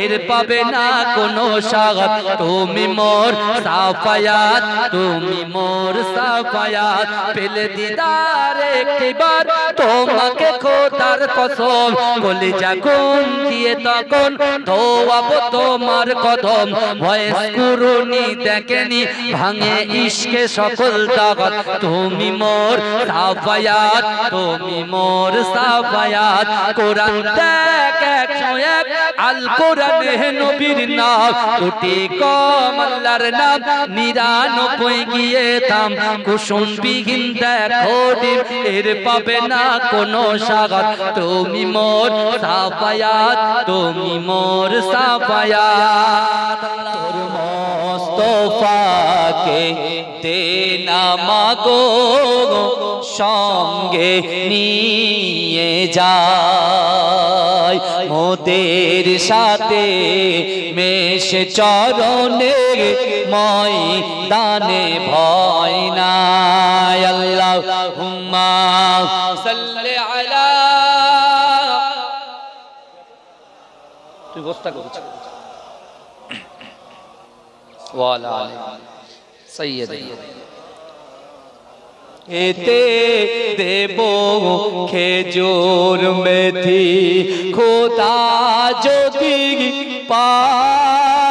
এর পাবে না কোনো স্বাগত তুমি মোর সাফায়াত তুমি মোর সাফায়াত পেলে দিদার একবার তোমাকে খোদার কসম কলিজা গুন দিয়ে তখন ধোয়াবো তোমার তোমার কদম ভয়েস কুরুনি দেখেনি ভাঙে ইশকে সকল তাগত তুমি মোর সাফায়াত তুমি মোর সাফায়াত কোরআন দেখ 101 আল কোরআনে নবীর নাম কোটি কম আল্লাহর নাম 99 গিয়ে থাম কুসুম বিহীন দেখো ডিম এর পাবে না কোনো স্বাগত তুমি মোর সাফায়াত তুমি মোর সাফায়াত তোর মুস্তাফাকে দে না মাগো সঙ্গে নিয়ে যায় মোদের সাথে মেশে চরণের ময়দানে ভয় নাই আল্লাহুম্মা সাল্লি আলা তুই বস্তা করছিস ওয়ালা আলী সাইয়্যিদ এতে দেব খেজুর মেথি খোদা যদি পাই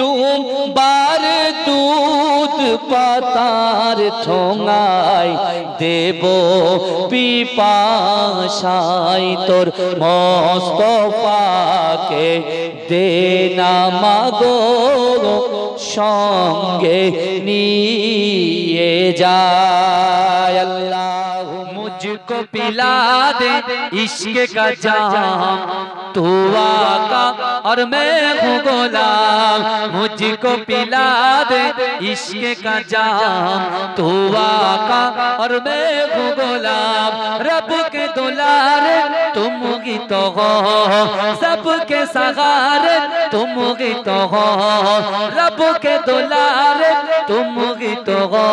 দুবার দুধ পাতার ঠোঙায় দেব পিপাসায় তোর মুস্তাফাকে দে না মাগো সঙ্গে নিয়ে যায় আল্লাহ मुझको पिला दे इश्क का जाम तू आका और मैं हूँ गुलाम मुझको पिला दे इश्क का जाम तू आका और मैं हूँ गुलाम रब के दुलारे तुम ही तो हो सबके सहारे तुम ही तो हो रब के दुलारे तुम ही तो हो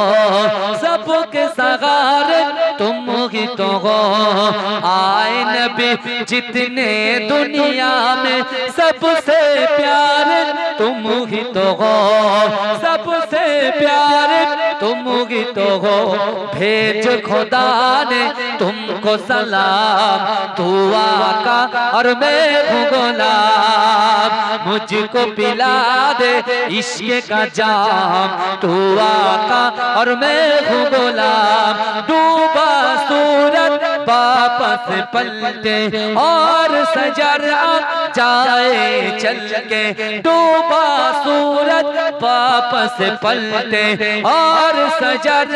सबके सहारे तुम ही तो हो आए नबी जितने दुनिया में सबसे प्यारे तुम ही तो हो सबसे प्यारे तुम ही तो हो भेज खुदा ने तुमको सलाम तू आका और मैं हूँ गुलाम मुझको पिला दे इश्क का जाम तू आका और मैं हूँ गुलाम डूबा सूरत वापस पलटे और सजर जाए चल के डूबा सूरत वापस पलटे और सजर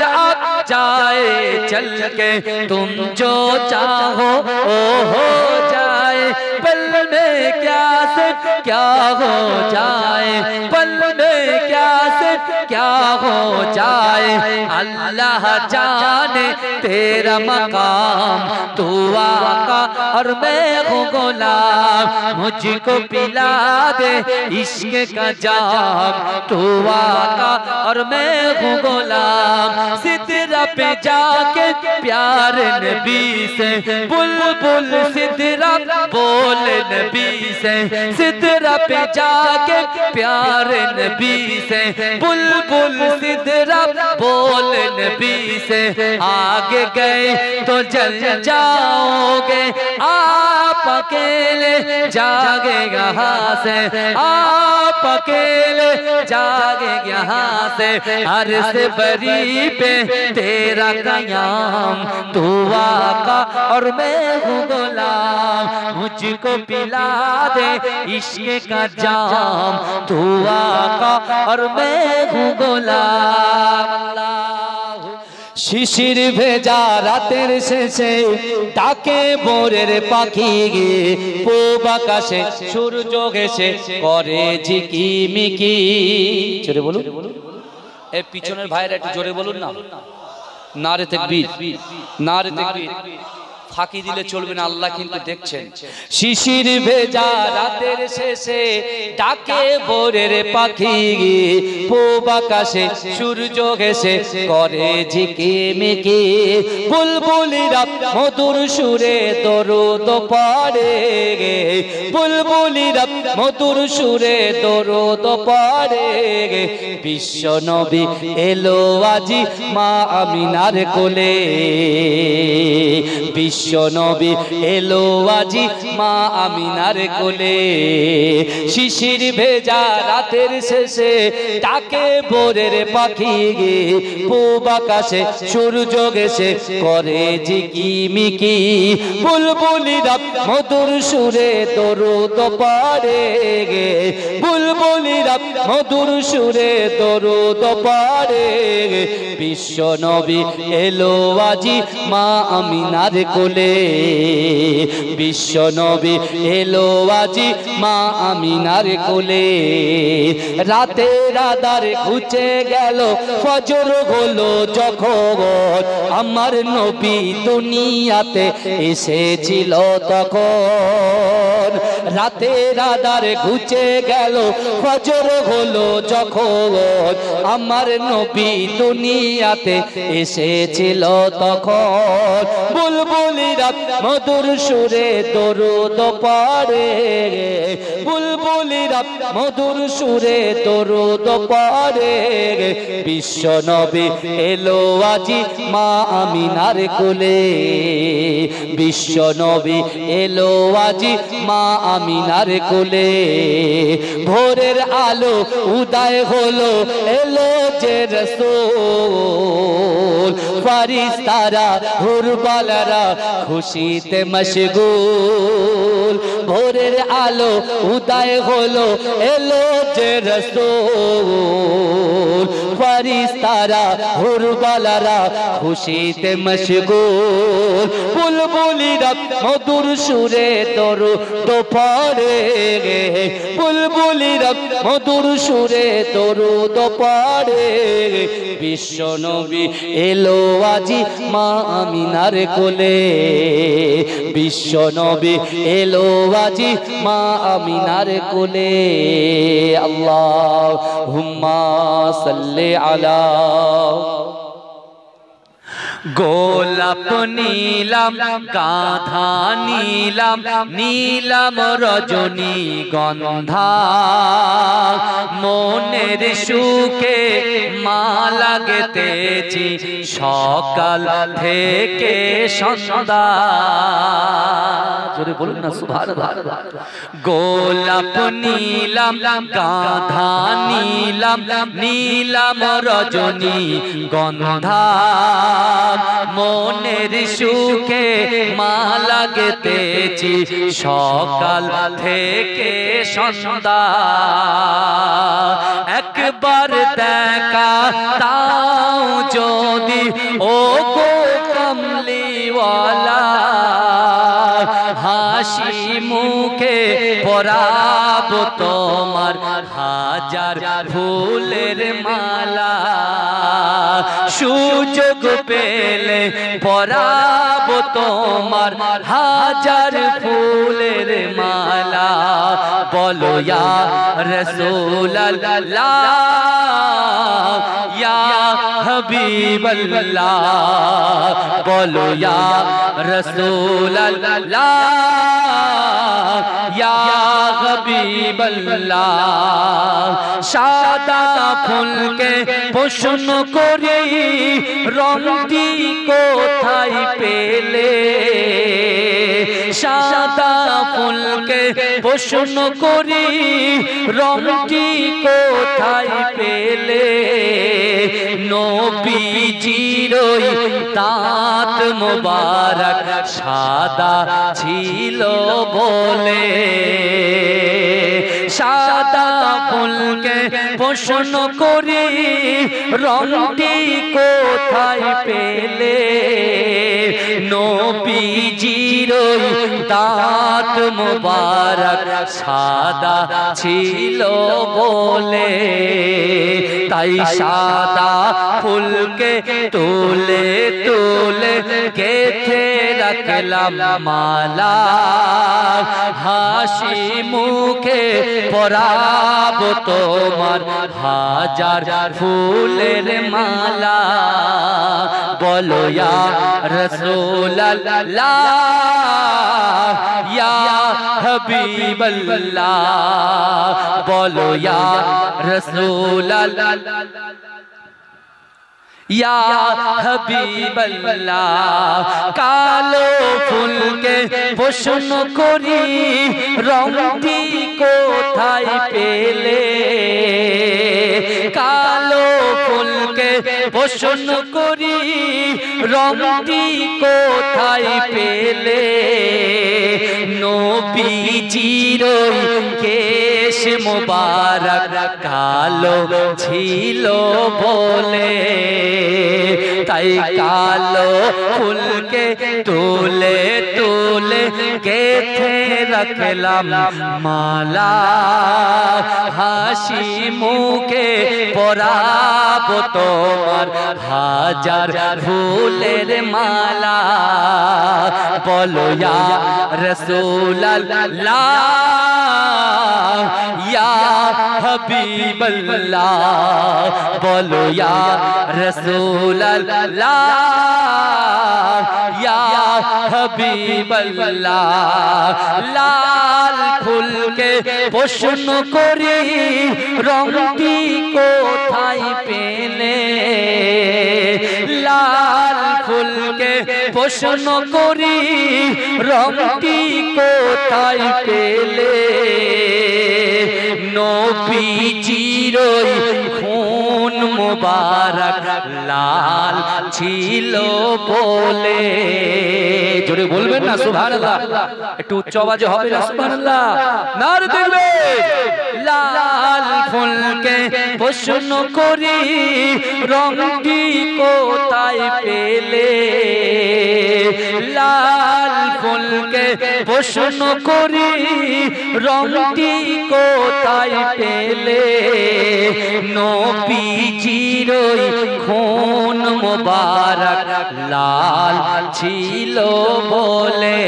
जाए चल के तुम जो चाहो ओ हो जाए पल में क्या से क्या हो जाए पल में क्या से क्या हो जाए अल्लाह जाने तेरा मकाम तू आका और मैं हूँ गुलाम मुझको पिला दे इश्क का जाम तू आका और मैं हूँ गुलाम सिदरा पे जाके प्यार नबी से बुलबुल सिदरा बोल नबी से सिदरा पे जाके प्यार नबी से बुलबुल सिदरा बोल नबी से आगे गए तो जल जाओगे आप अकेले जागे यहाँ से आप अकेले जागे यहाँ से हर से बरी पे तेरा कयाम तू आका और मैं हूँ गुलाम मुझको पिला दे इश्क का जाम तू आका और मैं हूँ गुलाम শিশির ভেজা রাতের শেষে ডাকে ভোরের পাখি পূব আকাশে সূর্য ঘেঁষে করে ঝিকিমিকি জোরে বলুন এই পিছনের ভাইরা একটু জোরে বলুন না নারে তাকবীর নারে তাকবীর ফাঁকি দিলে চলবে না আল্লাহ কিন্তু দেখছেন শিশির ভেজা রাতের শেষে ডাকে ভোরের পাখি পূব আকাশে সূর্য ঘেঁষে করে ঝিকিমিকি বুলবুলিরা মধুর সুরে দরুদ পড়ে বুলবুলিরা মধুর সুরে দরুদ পড়ে বিশ্ব নবী এলো আজি মা আমিনার কোলে বিশ্ব বিশ্ব নবী এলো আজি মা আমিনার কোলে শিশির ভেজা রাতের শেষে ডাকে ভোরের পাখি গে পূব আকাশে সূর্য গেছে করে ঝিকিমিকি বুলবুলিরা মধুর সুরে দরুদ পড়ে গে বুলবুলিরা মধুর সুরে দরুদ পড়ে গে বিশ্ব নবী এলো আজি মা আমিনার কোলে বিশ্ব নবী এলো আজি মা আমিনার কোলে রাতের আধার ঘুচে গেল ফজর হলো যখন আমার নবী দুনিয়াতে এসেছিল তখন রাতের আধার ঘুচে গেল ফজর হলো যখন আমার নবী দুনিয়াতে এসেছিল তখন বুলবুলিরা মধুর সুরে দরুদ পড়ে বুলবুলিরা মধুর সুরে দরুদ পড়ে বিশ্ব নবী এলো আজি মা আমিনার কোলে বিশ্ব নবী এলো আজি মা আমিনার কোলে ভোরের আলো উদয় হলো এলো যে রাসূল ফারিস্তারা হুরবালারা খুশিতে মশগুল ভোরের আলো উদয় হলো এলো যে রাসূল ফারিস্তারা হুরবালারা খুশিতে মশগুল বুলবুলিরা মধুর সুরে দরুদ পড়ে বুলবুলিরা মধুর সুরে দরুদ পড়ে বিশ্ব নবী এলো আজি মা আমিনার কোলে বিশ্ব নবী এলো আজি মা আমিনার কোলে আল্লাহুম্মা সাল্লি আলা গোলাপ নীলাম গাধা নীলাম নীলাম রজনী গন্ধা মনের সুখে মালা গেতেছি সকাল থেকে সন্ধ্যা জোরে বলুন না সুবহানাল্লাহ গোলাপ নীলাম গাধা নীলাম নীলাম রজনী গন্ধা মনের সুখে মালা গেতেছি সকাল থেকে সন্ধ্যা একবার দেখা তাও যদি ও গো কমলিওয়ালা হাসি মুখে পরাব তোমার হাজার ফুলের মালা সুযোগ পেলে পরাব তোমার হাজার ফুলের মালা বলো ইয়া রাসূলুল্লাহ ইয়া হাবিবাল্লাহ বলো ইয়া রাসূলুল্লাহ ইয়া হাবিবাল্লাহ সাদা ফুলকে প্রশ্ন করি রংটি কোথায় পেলে সাদা ফুলকে প্রশ্ন করি রংটি কোথায় পেলে নবীজির দাঁত মোবারক সাদা ছিল বলে সাদা ফুলকে প্রশ্ন করি রংটি কোথায় পেলে নবীজির দাঁত মোবারক সাদা ছিল বলে তাই সাদা ফুলকে তুলে তুলে গেথে রাখলাম মালা হাসি মুখে পরাব তোমার হাজার ফুলের মালা বলো ইয়া রাসূলুল্লাহ ইয়া হাবিবাল্লাহ বলো ইয়া রাসূলুল্লাহ ইয়া হাবিবাল্লাহ কালো ফুলকে প্রশ্ন করি রংটি কোথায় পেলে কালো ফুলকে প্রশ্ন করি রংটি কোথায় পেলে নবীজির কেশ মোবারক কালো ছিল বলে তাই কালো ফুলকে তুলে তুলে গেথে রাখলাম মালা হাসি মুখে পরাবো তোমার হাজার ফুলের মালা বলো ইয়া রাসূলুল্লাহ ইয়া হাবিবাল্লাহ বলো ইয়া রাসূলুল্লাহ ইয়া হাবিবাল্লাহ লাল ফুলকে প্রশ্ন করি রংটি কোথায় পেলে লাল ফুলকে প্রশ্ন করি রংটি কোথায় পেলে নবীজির খুন মোবারক লাল ছিল বলে জোরে বলবেন না সুবহানাল্লাহ একটু উচ্চ আওয়াজে হবে না সুবহানাল্লাহ নারে দেখবে লাল ফুলকে প্রশ্ন করি রংটি কোথায় পেলে লাল ফুলকে প্রশ্ন করি রংটি কোথায় পেলে নবীজির খুন মোবারক লাল ছিল বলে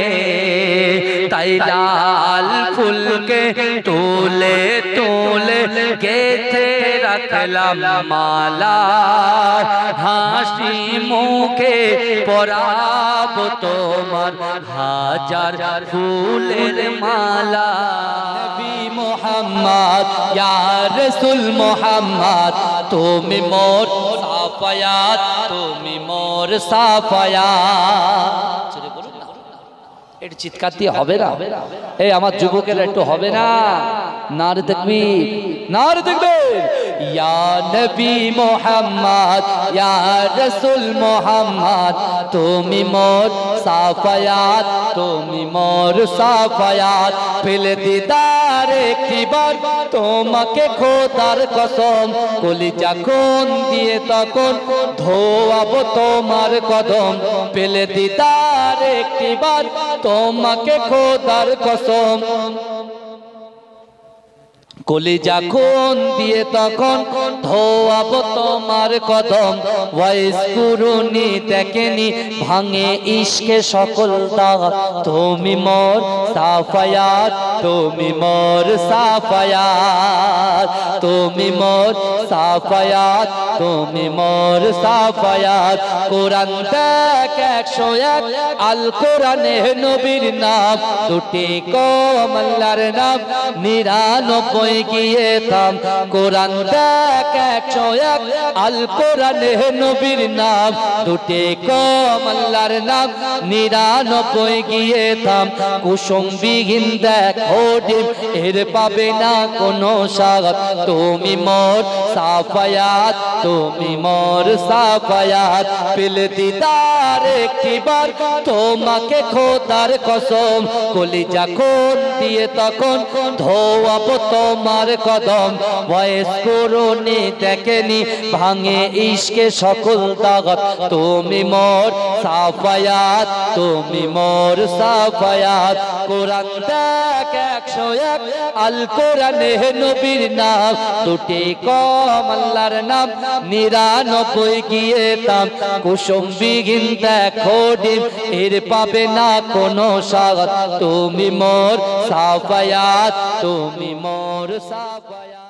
তাই লাল ফুলকে তুলে তুলে গেথে রাখলাম মালা হাসি মুখে পরাবো তোমার হাজার ফুলের মালা নবী মুহাম্মদ ইয়া রাসূল মুহাম্মদ তুমি মোর সাফায়াত তুমি মোর সাফায়াত জোরে বলুন না একটু চিৎকার দিয়ে হবে না এই আমার যুবকেরা একটু হবে না নারে তাকবীর নারে তাকবীর ইয়া নবী মুহাম্মদ ইয়া রাসূল মুহাম্মদ তুমি মোর সাফায়াত তুমি মোর সাফায়াত পেলে দিদার একবার তোমাকে খোদার কসম কলিজা কোন দিয়ে তখন ধোয়াবো তোমার কদম পেলে দিদার একবার তোমাকে খোদার কসম কলিজা কোন দিয়ে তখন ধোয়াবো তোমার কদম ওয়াইস কুরুনি দেখেনি ভাঙে ইশকে সকল দাগ তুমি মোর সাফায়াত তুমি মোর সাফায়াত তুমি মোর সাফায়াত তুমি মোর সাফায়াত কোরআন দেখ 101 আল কোরআনে নবীর নাম দুটি কম আল্লাহর নাম 99 গিয়ে থাম কোরআন দেখ 101 আল কোরআনে নবীর নাম দুটি কম আল্লাহর নাম 99 গিয়ে থাম কুসুম বিহীন দেখ হোডিম এর পাবে না কোনো স্বাদ তুমি মোর সাফায়াত তুমি মোর সাফায়াত পেল দিদার একবার তোমাকে খোদার কসম কলিজা কোন দিয়ে তখন ধোয়াবো তোমার কদম বয়স করুনি দেখেনি ভাঙে ইশকে সকল দাগত তুমি মোর সাফায়াত তুমি মোর সাফায়াত কোরআন দেখ 101 আল কোরআনে নবীর নাম দুটি কম আল্লাহর নাম 99 গিয়ে থাম কুসুম বিহীন দেখো ডিম এর পাবে না কোনো স্বাদ তুমি মোর সাফায়াত তুমি মোর সাফায়াত